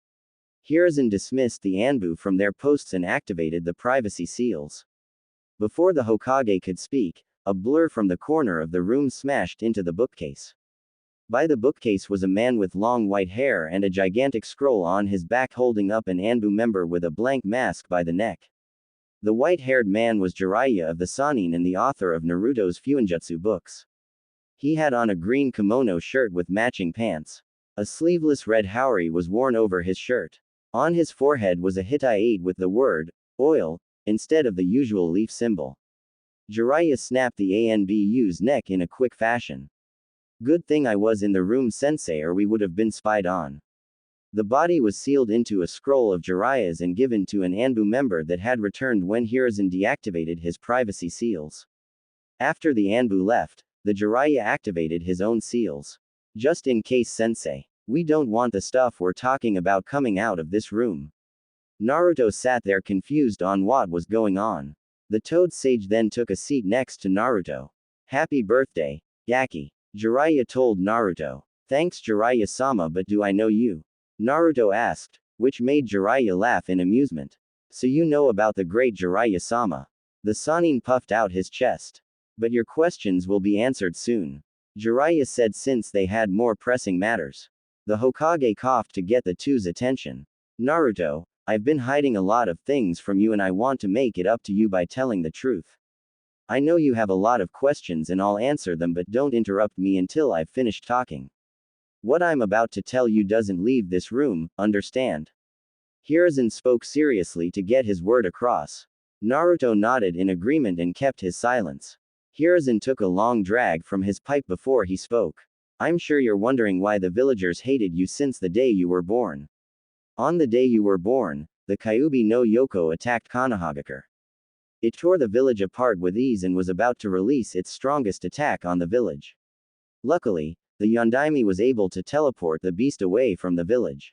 Hiruzen dismissed the Anbu from their posts and activated the privacy seals. Before the Hokage could speak, a blur from the corner of the room smashed into the bookcase. By the bookcase was a man with long white hair and a gigantic scroll on his back holding up an Anbu member with a blank mask by the neck. The white-haired man was Jiraiya of the Sannin and the author of Naruto's Fuinjutsu books. He had on a green kimono shirt with matching pants. A sleeveless red haori was worn over his shirt. On his forehead was a Hittite with the word, oil, instead of the usual leaf symbol. Jiraiya snapped the Anbu's neck in a quick fashion. Good thing I was in the room sensei, or we would have been spied on. The body was sealed into a scroll of Jiraiya's and given to an Anbu member that had returned when Hiruzen deactivated his privacy seals. After the Anbu left, the Jiraiya activated his own seals. Just in case, sensei. We don't want the stuff we're talking about coming out of this room. Naruto sat there confused on what was going on. The Toad Sage then took a seat next to Naruto. Happy birthday, Gaki. Jiraiya told Naruto. Thanks Jiraiya-sama, but do I know you? Naruto asked, which made Jiraiya laugh in amusement. So you know about the great Jiraiya-sama. The Sannin puffed out his chest. But your questions will be answered soon. Jiraiya said since they had more pressing matters. The Hokage coughed to get the two's attention. Naruto, I've been hiding a lot of things from you and I want to make it up to you by telling the truth. I know you have a lot of questions and I'll answer them, but don't interrupt me until I've finished talking. What I'm about to tell you doesn't leave this room, understand? Hiruzen spoke seriously to get his word across. Naruto nodded in agreement and kept his silence. Hiruzen took a long drag from his pipe before he spoke. I'm sure you're wondering why the villagers hated you since the day you were born. On the day you were born, the Kyuubi no Yoko attacked Konohagakure. It tore the village apart with ease and was about to release its strongest attack on the village. Luckily, the Yondaime was able to teleport the beast away from the village.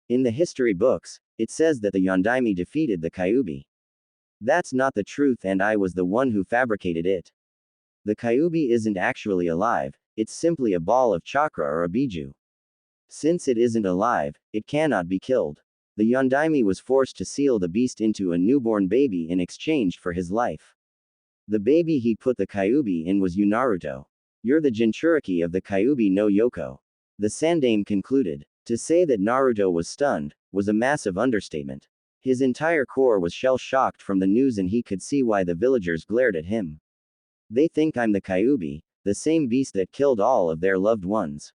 In the history books, it says that the Yondaime defeated the Kyuubi. That's not the truth and I was the one who fabricated it. The Kyuubi isn't actually alive, it's simply a ball of chakra or a biju. Since it isn't alive, it cannot be killed. The Yondaime was forced to seal the beast into a newborn baby in exchange for his life. The baby he put the Kyuubi in was you, Naruto. You're the Jinchuriki of the Kyuubi no Yoko. The Sandaime concluded. To say that Naruto was stunned was a massive understatement. His entire core was shell-shocked from the news and he could see why the villagers glared at him. They think I'm the Kyuubi, the same beast that killed all of their loved ones.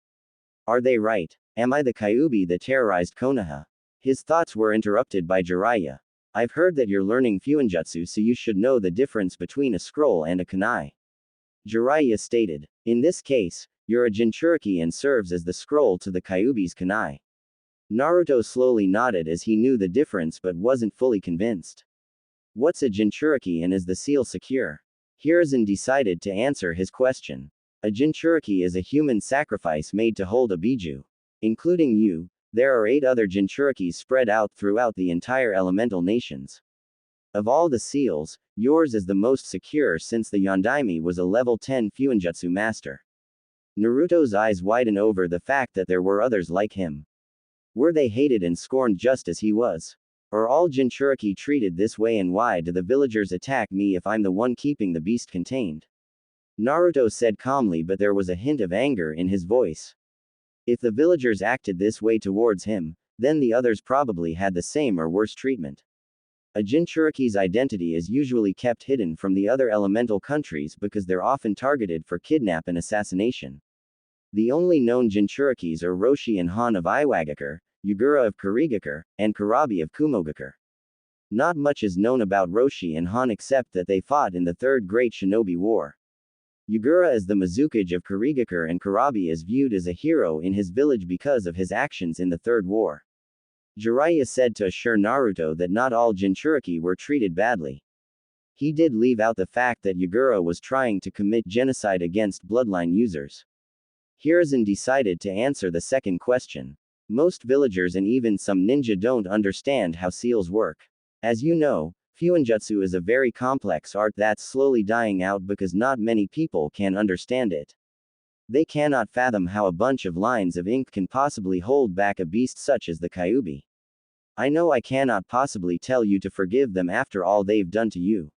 Are they right? Am I the Kyuubi that terrorized Konoha? His thoughts were interrupted by Jiraiya. I've heard that you're learning Fuinjutsu, so you should know the difference between a scroll and a kunai. Jiraiya stated. In this case, you're a Jinchuriki and serves as the scroll to the Kyuubi's kunai. Naruto slowly nodded as he knew the difference but wasn't fully convinced. What's a Jinchuriki and is the seal secure? Hiruzen decided to answer his question. A Jinchuriki is a human sacrifice made to hold a biju. Including you, there are 8 other Jinchurikis spread out throughout the entire elemental nations. Of all the seals, yours is the most secure since the Yondaime was a level 10 Fuinjutsu master. Naruto's eyes widen over the fact that there were others like him. Were they hated and scorned just as he was? Are all Jinchuriki treated this way, and why do the villagers attack me if I'm the one keeping the beast contained? Naruto said calmly, but there was a hint of anger in his voice. If the villagers acted this way towards him, then the others probably had the same or worse treatment. A Jinchuriki's identity is usually kept hidden from the other elemental countries because they're often targeted for kidnap and assassination. The only known Jinchurikis are Roshi and Han of Iwagakure, Yugura of Kurigakure, and Kurabi of Kumogakure. Not much is known about Roshi and Han except that they fought in the Third Great Shinobi War. Yugura is the Mizukage of Kurigakure and Kurabi is viewed as a hero in his village because of his actions in the Third War. Jiraiya said to assure Naruto that not all Jinchuriki were treated badly. He did leave out the fact that Yugura was trying to commit genocide against bloodline users. Hiruzen decided to answer the second question. Most villagers and even some ninja don't understand how seals work. As you know, Fuinjutsu is a very complex art that's slowly dying out because not many people can understand it. They cannot fathom how a bunch of lines of ink can possibly hold back a beast such as the Kyuubi. I know I cannot possibly tell you to forgive them after all they've done to you.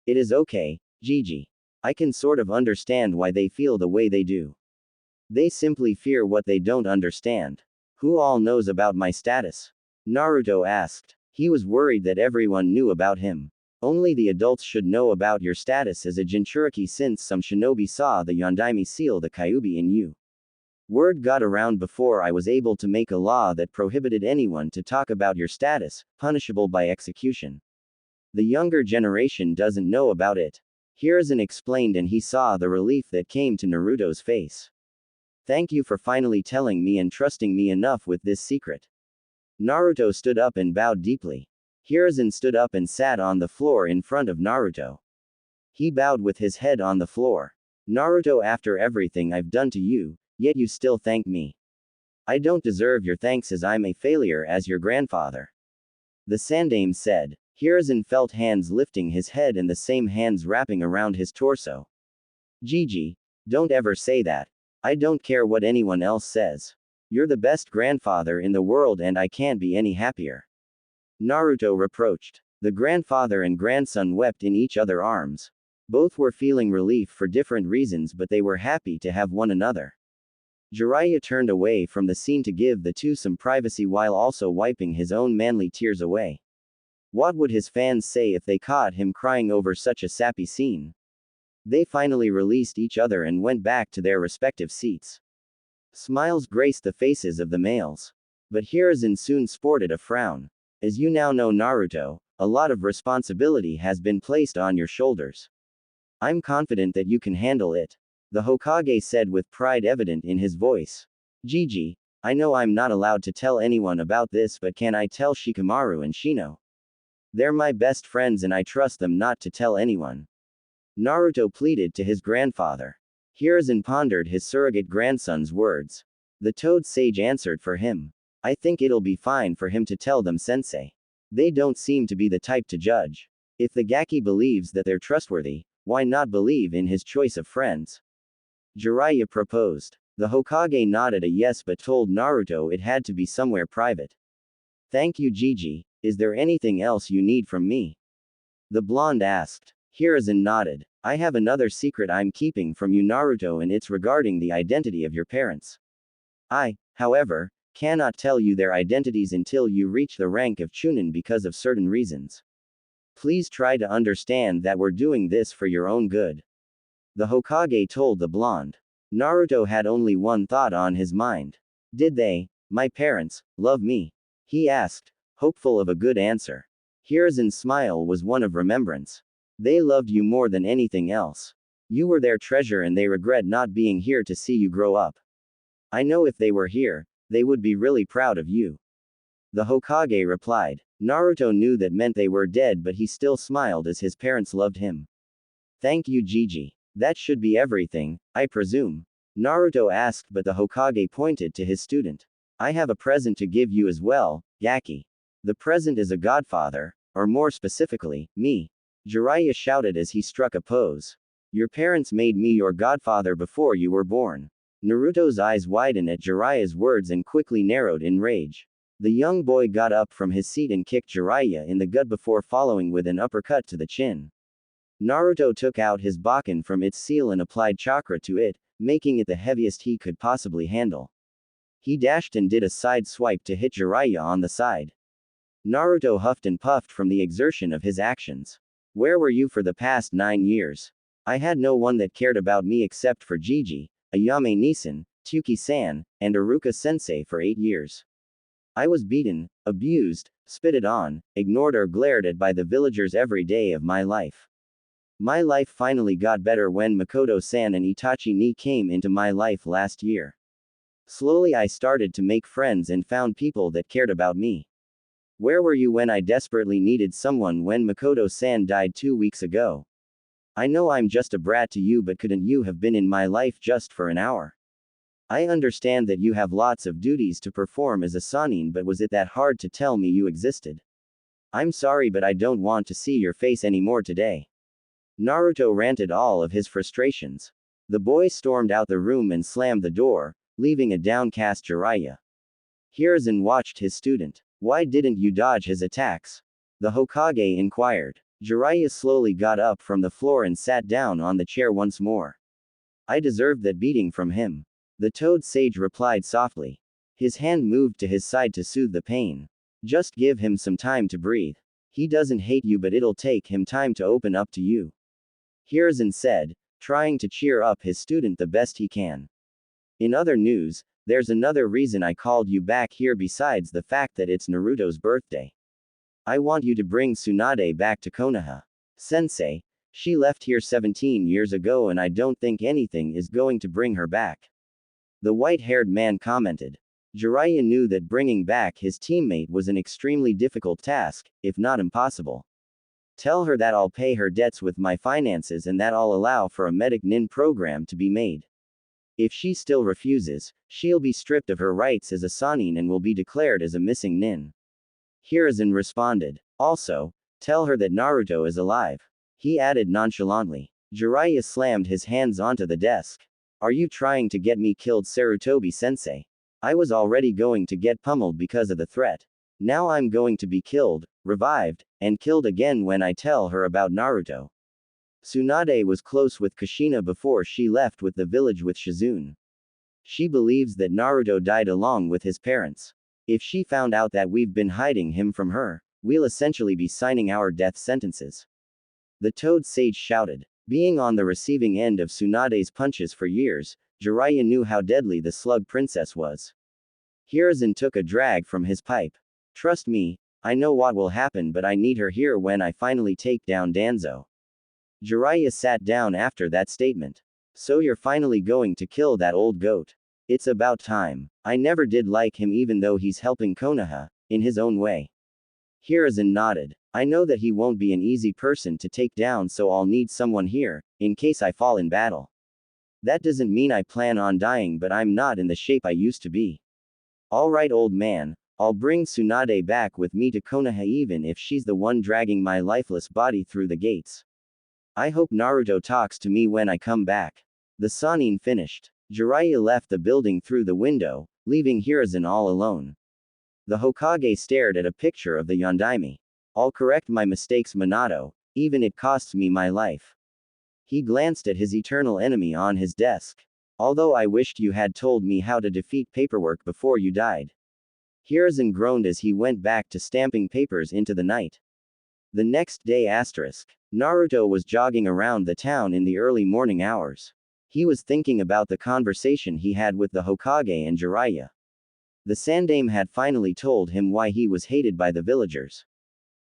It is okay, Gigi. I can sort of understand why they feel the way they do. They simply fear what they don't understand. Who all knows about my status? Naruto asked. He was worried that everyone knew about him. Only the adults should know about your status as a Jinchuriki since some shinobi saw the Yondaime seal the Kyuubi in you. Word got around before I was able to make a law that prohibited anyone to talk about your status, punishable by execution. The younger generation doesn't know about it. Hiruzen explained and he saw the relief that came to Naruto's face. Thank you for finally telling me and trusting me enough with this secret. Naruto stood up and bowed deeply. Hiruzen stood up and sat on the floor in front of Naruto. He bowed with his head on the floor. Naruto, after everything I've done to you, yet you still thank me. I don't deserve your thanks as I'm a failure as your grandfather. The Sandaime said. Hiruzen felt hands lifting his head and the same hands wrapping around his torso. Gigi, don't ever say that. I don't care what anyone else says. You're the best grandfather in the world and I can't be any happier. Naruto reproached. The grandfather and grandson wept in each other's arms. Both were feeling relief for different reasons, but they were happy to have one another. Jiraiya turned away from the scene to give the two some privacy while also wiping his own manly tears away. What would his fans say if they caught him crying over such a sappy scene? They finally released each other and went back to their respective seats. Smiles graced the faces of the males. But Hiruzen soon sported a frown. As you now know, Naruto, a lot of responsibility has been placed on your shoulders. I'm confident that you can handle it. The Hokage said with pride evident in his voice. Gigi, I know I'm not allowed to tell anyone about this, but can I tell Shikamaru and Shino? They're my best friends and I trust them not to tell anyone. Naruto pleaded to his grandfather. Hiruzen pondered his surrogate grandson's words. The Toad Sage answered for him. I think it'll be fine for him to tell them, sensei. They don't seem to be the type to judge. If the Gaki believes that they're trustworthy, why not believe in his choice of friends? Jiraiya proposed. The Hokage nodded a yes but told Naruto it had to be somewhere private. Thank you, Gigi. Is there anything else you need from me? The blonde asked. Hiruzen nodded. I have another secret I'm keeping from you, Naruto, and it's regarding the identity of your parents. I, however, cannot tell you their identities until you reach the rank of Chunin because of certain reasons. Please try to understand that we're doing this for your own good. The Hokage told the blonde. Naruto had only one thought on his mind. Did they, my parents, love me? He asked, hopeful of a good answer. Hiruzen's smile was one of remembrance. They loved you more than anything else. You were their treasure and they regret not being here to see you grow up. I know if they were here, they would be really proud of you. The Hokage replied. Naruto knew that meant they were dead, but he still smiled as his parents loved him. Thank you, Gigi. That should be everything, I presume. Naruto asked, but the Hokage pointed to his student. I have a present to give you as well, Gaki. The present is a godfather, or more specifically, me. Jiraiya shouted as he struck a pose. Your parents made me your godfather before you were born. Naruto's eyes widened at Jiraiya's words and quickly narrowed in rage. The young boy got up from his seat and kicked Jiraiya in the gut before following with an uppercut to the chin. Naruto took out his Bakken from its seal and applied chakra to it, making it the heaviest he could possibly handle. He dashed and did a side swipe to hit Jiraiya on the side. Naruto huffed and puffed from the exertion of his actions. Where were you for the past 9 years? I had no one that cared about me except for Gigi, Ayame Nisan, Tuki-san, and Iruka-sensei for 8 years. I was beaten, abused, spitted on, ignored or glared at by the villagers every day of my life. My life finally got better when Makoto-san and Itachi-ni came into my life last year. Slowly I started to make friends and found people that cared about me. Where were you when I desperately needed someone when Makoto-san died 2 weeks ago? I know I'm just a brat to you, but couldn't you have been in my life just for an hour? I understand that you have lots of duties to perform as a Sannin, but was it that hard to tell me you existed? I'm sorry, but I don't want to see your face anymore today. Naruto ranted all of his frustrations. The boy stormed out the room and slammed the door, leaving a downcast Jiraiya. Hiruzen watched his student. Why didn't you dodge his attacks? The Hokage inquired. Jiraiya slowly got up from the floor and sat down on the chair once more. I deserved that beating from him. The Toad Sage replied softly. His hand moved to his side to soothe the pain. Just give him some time to breathe. He doesn't hate you, but it'll take him time to open up to you. Hiruzen said, trying to cheer up his student the best he can. In other news, there's another reason I called you back here besides the fact that it's Naruto's birthday. I want you to bring Tsunade back to Konoha. Sensei, she left here 17 years ago and I don't think anything is going to bring her back. The white-haired man commented. Jiraiya knew that bringing back his teammate was an extremely difficult task, if not impossible. Tell her that I'll pay her debts with my finances and that I'll allow for a medic nin program to be made. If she still refuses, she'll be stripped of her rights as a Sannin and will be declared as a missing nin. Hiruzen responded. Also, tell her that Naruto is alive. He added nonchalantly. Jiraiya slammed his hands onto the desk. Are you trying to get me killed, Sarutobi-sensei? I was already going to get pummeled because of the threat. Now I'm going to be killed, revived, and killed again when I tell her about Naruto. Tsunade was close with Kushina before she left with the village with Shizune. She believes that Naruto died along with his parents. If she found out that we've been hiding him from her, we'll essentially be signing our death sentences. The Toad Sage shouted. Being on the receiving end of Tsunade's punches for years, Jiraiya knew how deadly the Slug Princess was. Hiruzen took a drag from his pipe. Trust me, I know what will happen, but I need her here when I finally take down Danzo. Jiraiya sat down after that statement. So you're finally going to kill that old goat. It's about time. I never did like him even though he's helping Konoha, in his own way. Hiruzen nodded. I know that he won't be an easy person to take down, so I'll need someone here, in case I fall in battle. That doesn't mean I plan on dying, but I'm not in the shape I used to be. Alright, old man, I'll bring Tsunade back with me to Konoha even if she's the one dragging my lifeless body through the gates. I hope Naruto talks to me when I come back. The Sannin finished. Jiraiya left the building through the window, leaving Hiruzen all alone. The Hokage stared at a picture of the Yondaime. I'll correct my mistakes, Minato, even it costs me my life. He glanced at his eternal enemy on his desk. Although I wished you had told me how to defeat paperwork before you died. Hiruzen groaned as he went back to stamping papers into the night. The next day Naruto was jogging around the town in the early morning hours. He was thinking about the conversation he had with the Hokage and Jiraiya. The Sandaime had finally told him why he was hated by the villagers.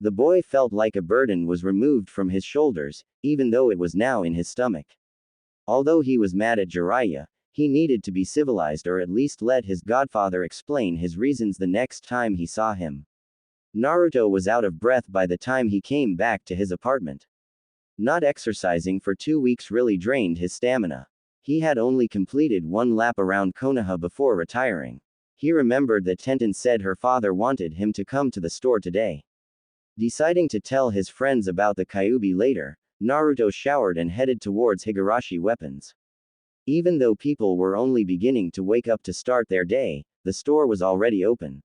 The boy felt like a burden was removed from his shoulders, even though it was now in his stomach. Although he was mad at Jiraiya, he needed to be civilized or at least let his godfather explain his reasons the next time he saw him. Naruto was out of breath by the time he came back to his apartment. Not exercising for 2 weeks really drained his stamina. He had only completed one lap around Konoha before retiring. He remembered that Tenten said her father wanted him to come to the store today. Deciding to tell his friends about the Kyuubi later, Naruto showered and headed towards Higurashi Weapons. Even though people were only beginning to wake up to start their day, the store was already open.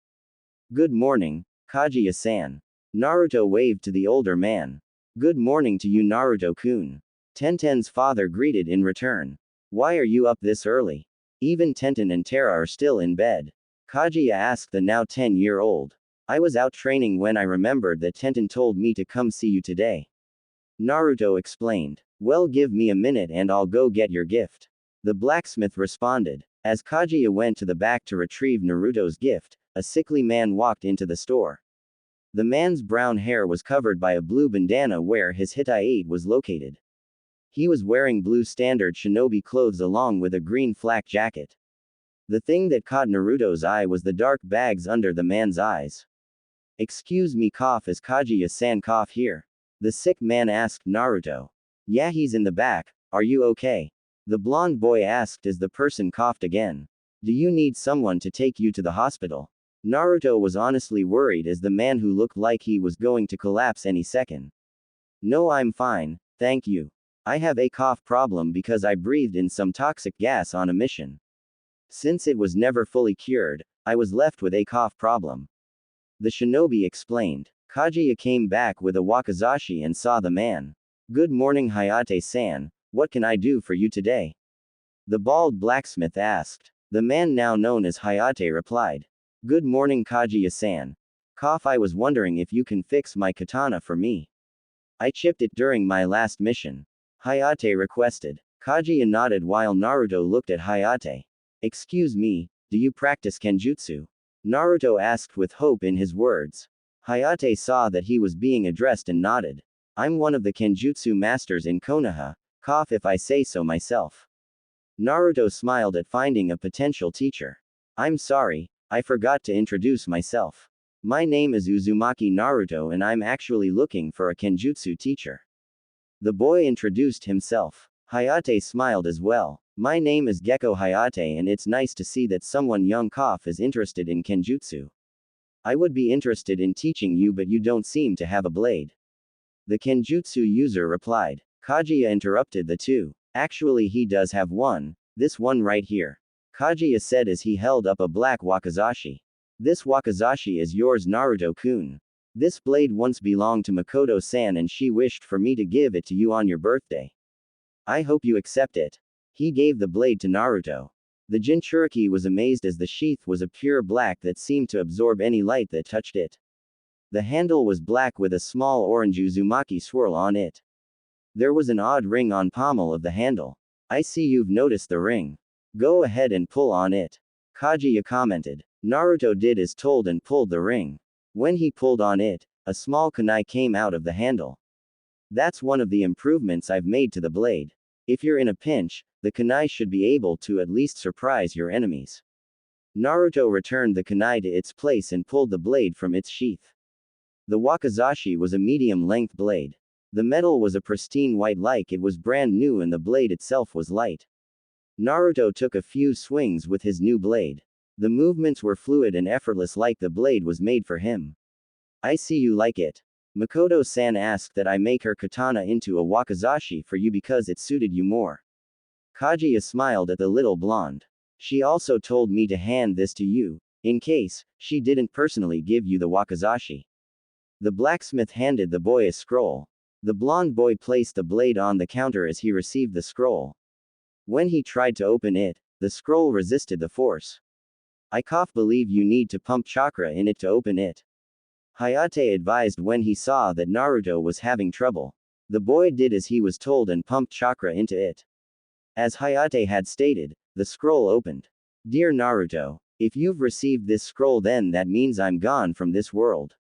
Good morning, Kaguya-san. Naruto waved to the older man. Good morning to you, Naruto-kun. Tenten's father greeted in return. Why are you up this early? Even Tenten and Terra are still in bed. Kaguya asked the now 10-year-old. I was out training when I remembered that Tenten told me to come see you today. Naruto explained. Well, give me a minute and I'll go get your gift. The blacksmith responded. As Kaguya went to the back to retrieve Naruto's gift, a sickly man walked into the store. The man's brown hair was covered by a blue bandana where his Hitai was located. He was wearing blue standard shinobi clothes along with a green flak jacket. The thing that caught Naruto's eye was the dark bags under the man's eyes. Excuse me, cough, is Kaguya-san cough here? The sick man asked Naruto. Yeah, he's in the back, are you okay? The blonde boy asked as the person coughed again. Do you need someone to take you to the hospital? Naruto was honestly worried as the man who looked like he was going to collapse any second. No, I'm fine, thank you. I have a cough problem because I breathed in some toxic gas on a mission. Since it was never fully cured, I was left with a cough problem. The shinobi explained. Kaguya came back with a wakizashi and saw the man. Good morning, Hayate-san, what can I do for you today? The bald blacksmith asked. The man now known as Hayate replied. Good morning, Kaguya-san. Cough, I was wondering if you can fix my katana for me. I chipped it during my last mission. Hayate requested. Kaguya nodded while Naruto looked at Hayate. Excuse me, do you practice kenjutsu? Naruto asked with hope in his words. Hayate saw that he was being addressed and nodded. I'm one of the kenjutsu masters in Konoha, cough if I say so myself. Naruto smiled at finding a potential teacher. I'm sorry, I forgot to introduce myself. My name is Uzumaki Naruto and I'm actually looking for a kenjutsu teacher. The boy introduced himself. Hayate smiled as well. My name is Gecko Hayate and it's nice to see that someone young is interested in kenjutsu. I would be interested in teaching you but you don't seem to have a blade. The kenjutsu user replied. Kaguya interrupted the two. Actually he does have one, this one right here. Kaguya said as he held up a black wakizashi. This wakizashi is yours Naruto-kun. This blade once belonged to Makoto-san and she wished for me to give it to you on your birthday. I hope you accept it. He gave the blade to Naruto. The Jinchuriki was amazed as the sheath was a pure black that seemed to absorb any light that touched it. The handle was black with a small orange Uzumaki swirl on it. There was an odd ring on pommel of the handle. I see you've noticed the ring. Go ahead and pull on it. Kaguya commented. Naruto did as told and pulled the ring. When he pulled on it, a small kunai came out of the handle. That's one of the improvements I've made to the blade. If you're in a pinch, the kunai should be able to at least surprise your enemies. Naruto returned the kunai to its place and pulled the blade from its sheath. The wakizashi was a medium-length blade. The metal was a pristine white like it was brand new and the blade itself was light. Naruto took a few swings with his new blade. The movements were fluid and effortless like the blade was made for him. I see you like it. Makoto-san asked that I make her katana into a wakizashi for you because it suited you more. Kaguya smiled at the little blonde. She also told me to hand this to you, in case she didn't personally give you the wakizashi. The blacksmith handed the boy a scroll. The blonde boy placed the blade on the counter as he received the scroll. When he tried to open it, the scroll resisted the force. I believe you need to pump chakra in it to open it. Hayate advised when he saw that Naruto was having trouble. The boy did as he was told and pumped chakra into it. As Hayate had stated, the scroll opened. Dear Naruto, if you've received this scroll then that means I'm gone from this world.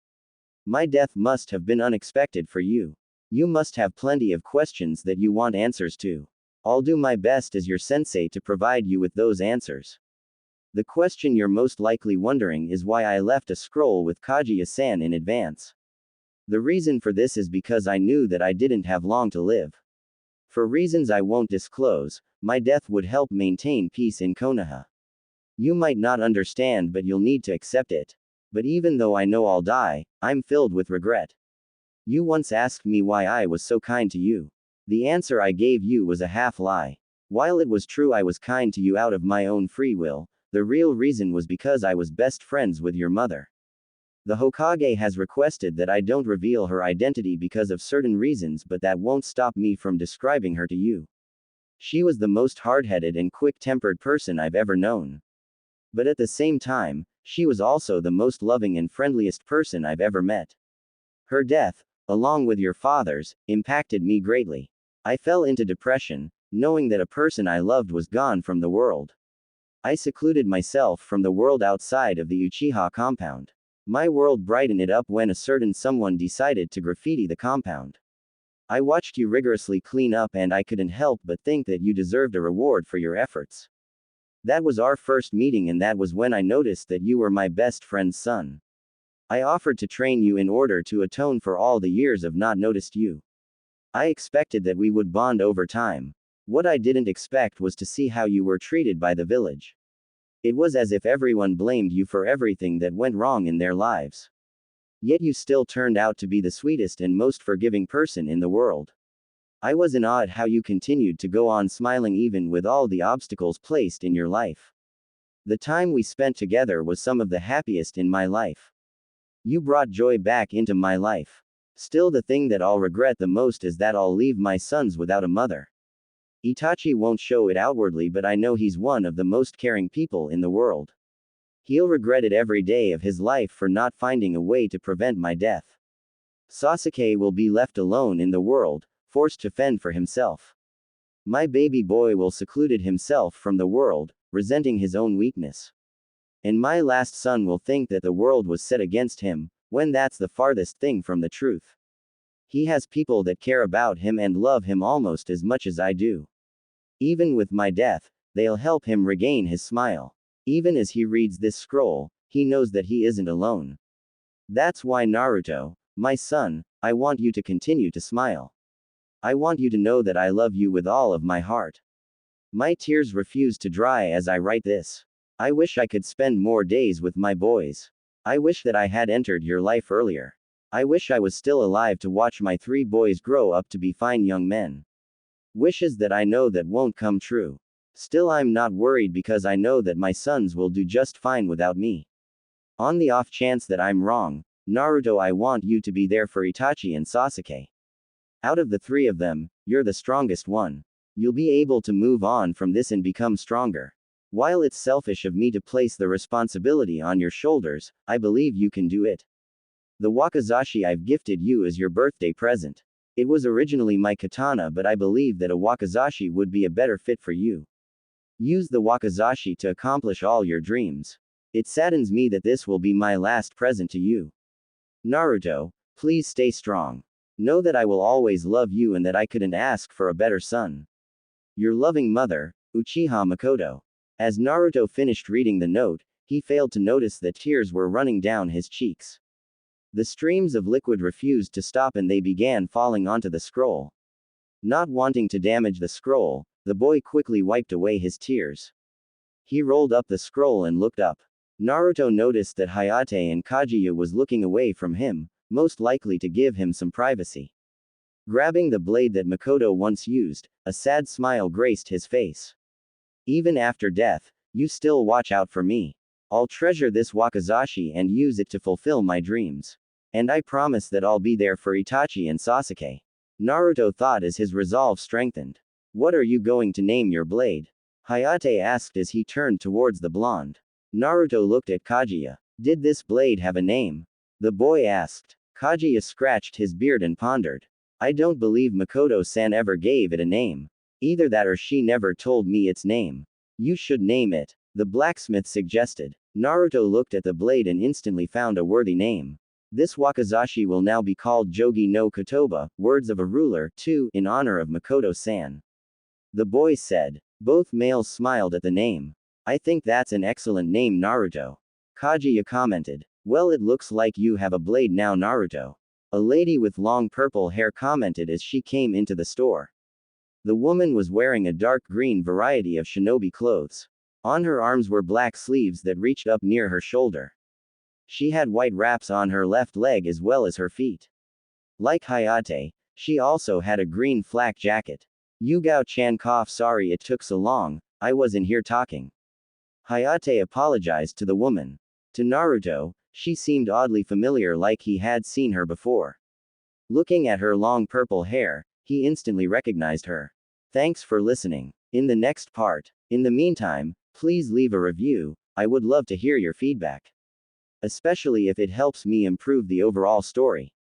My death must have been unexpected for you. You must have plenty of questions that you want answers to. I'll do my best as your sensei to provide you with those answers. The question you're most likely wondering is why I left a scroll with Kaguya-san in advance. The reason for this is because I knew that I didn't have long to live. For reasons I won't disclose, my death would help maintain peace in Konoha. You might not understand but you'll need to accept it. But even though I know I'll die, I'm filled with regret. You once asked me why I was so kind to you. The answer I gave you was a half lie. While it was true I was kind to you out of my own free will, the real reason was because I was best friends with your mother. The Hokage has requested that I don't reveal her identity because of certain reasons, but that won't stop me from describing her to you. She was the most hard-headed and quick-tempered person I've ever known. But at the same time, she was also the most loving and friendliest person I've ever met. Her death, along with your father's, impacted me greatly. I fell into depression, knowing that a person I loved was gone from the world. I secluded myself from the world outside of the Uchiha compound. My world brightened it up when a certain someone decided to graffiti the compound. I watched you rigorously clean up and I couldn't help but think that you deserved a reward for your efforts. That was our first meeting and that was when I noticed that you were my best friend's son. I offered to train you in order to atone for all the years of not noticed you. I expected that we would bond over time. What I didn't expect was to see how you were treated by the village. It was as if everyone blamed you for everything that went wrong in their lives. Yet you still turned out to be the sweetest and most forgiving person in the world. I was in awe at how you continued to go on smiling even with all the obstacles placed in your life. The time we spent together was some of the happiest in my life. You brought joy back into my life. Still, the thing that I'll regret the most is that I'll leave my sons without a mother. Itachi won't show it outwardly, but I know he's one of the most caring people in the world. He'll regret it every day of his life for not finding a way to prevent my death. Sasuke will be left alone in the world, forced to fend for himself. My baby boy will secluded himself from the world, resenting his own weakness. And my last son will think that the world was set against him, when that's the farthest thing from the truth. He has people that care about him and love him almost as much as I do. Even with my death, they'll help him regain his smile. Even as he reads this scroll, he knows that he isn't alone. That's why Naruto, my son, I want you to continue to smile. I want you to know that I love you with all of my heart. My tears refuse to dry as I write this. I wish I could spend more days with my boys. I wish that I had entered your life earlier. I wish I was still alive to watch my 3 boys grow up to be fine young men. Wishes that I know that won't come true. Still, I'm not worried because I know that my sons will do just fine without me. On the off chance that I'm wrong, Naruto, I want you to be there for Itachi and Sasuke. Out of the 3 of them, you're the strongest one. You'll be able to move on from this and become stronger. While it's selfish of me to place the responsibility on your shoulders, I believe you can do it. The wakizashi I've gifted you as your birthday present. It was originally my katana, but I believe that a wakizashi would be a better fit for you. Use the wakizashi to accomplish all your dreams. It saddens me that this will be my last present to you. Naruto, please stay strong. Know that I will always love you and that I couldn't ask for a better son. Your loving mother, Uchiha Makoto. As Naruto finished reading the note, he failed to notice that tears were running down his cheeks. The streams of liquid refused to stop and they began falling onto the scroll. Not wanting to damage the scroll, the boy quickly wiped away his tears. He rolled up the scroll and looked up. Naruto noticed that Hayate and Kaguya was looking away from him, most likely to give him some privacy. Grabbing the blade that Makoto once used, a sad smile graced his face. Even after death, you still watch out for me. I'll treasure this wakizashi and use it to fulfill my dreams. And I promise that I'll be there for Itachi and Sasuke. Naruto thought as his resolve strengthened. What are you going to name your blade? Hayate asked as he turned towards the blonde. Naruto looked at Kaguya. Did this blade have a name? The boy asked. Kaguya scratched his beard and pondered. I don't believe Makoto-san ever gave it a name. Either that or she never told me its name. You should name it, the blacksmith suggested. Naruto looked at the blade and instantly found a worthy name. This wakizashi will now be called Jogi no Kotoba, words of a ruler, too, in honor of Makoto-san. The boy said. Both males smiled at the name. I think that's an excellent name, Naruto. Kaguya commented. Well, it looks like you have a blade now, Naruto. A lady with long purple hair commented as she came into the store. The woman was wearing a dark green variety of shinobi clothes. On her arms were black sleeves that reached up near her shoulder. She had white wraps on her left leg as well as her feet. Like Hayate, she also had a green flak jacket. Yugao-chan coughed. Sorry it took so long, I was in here talking. Hayate apologized to the woman. To Naruto, she seemed oddly familiar, like he had seen her before. Looking at her long purple hair, he instantly recognized her. Thanks for listening. In the next part. In the meantime, please leave a review, I would love to hear your feedback. Especially if it helps me improve the overall story.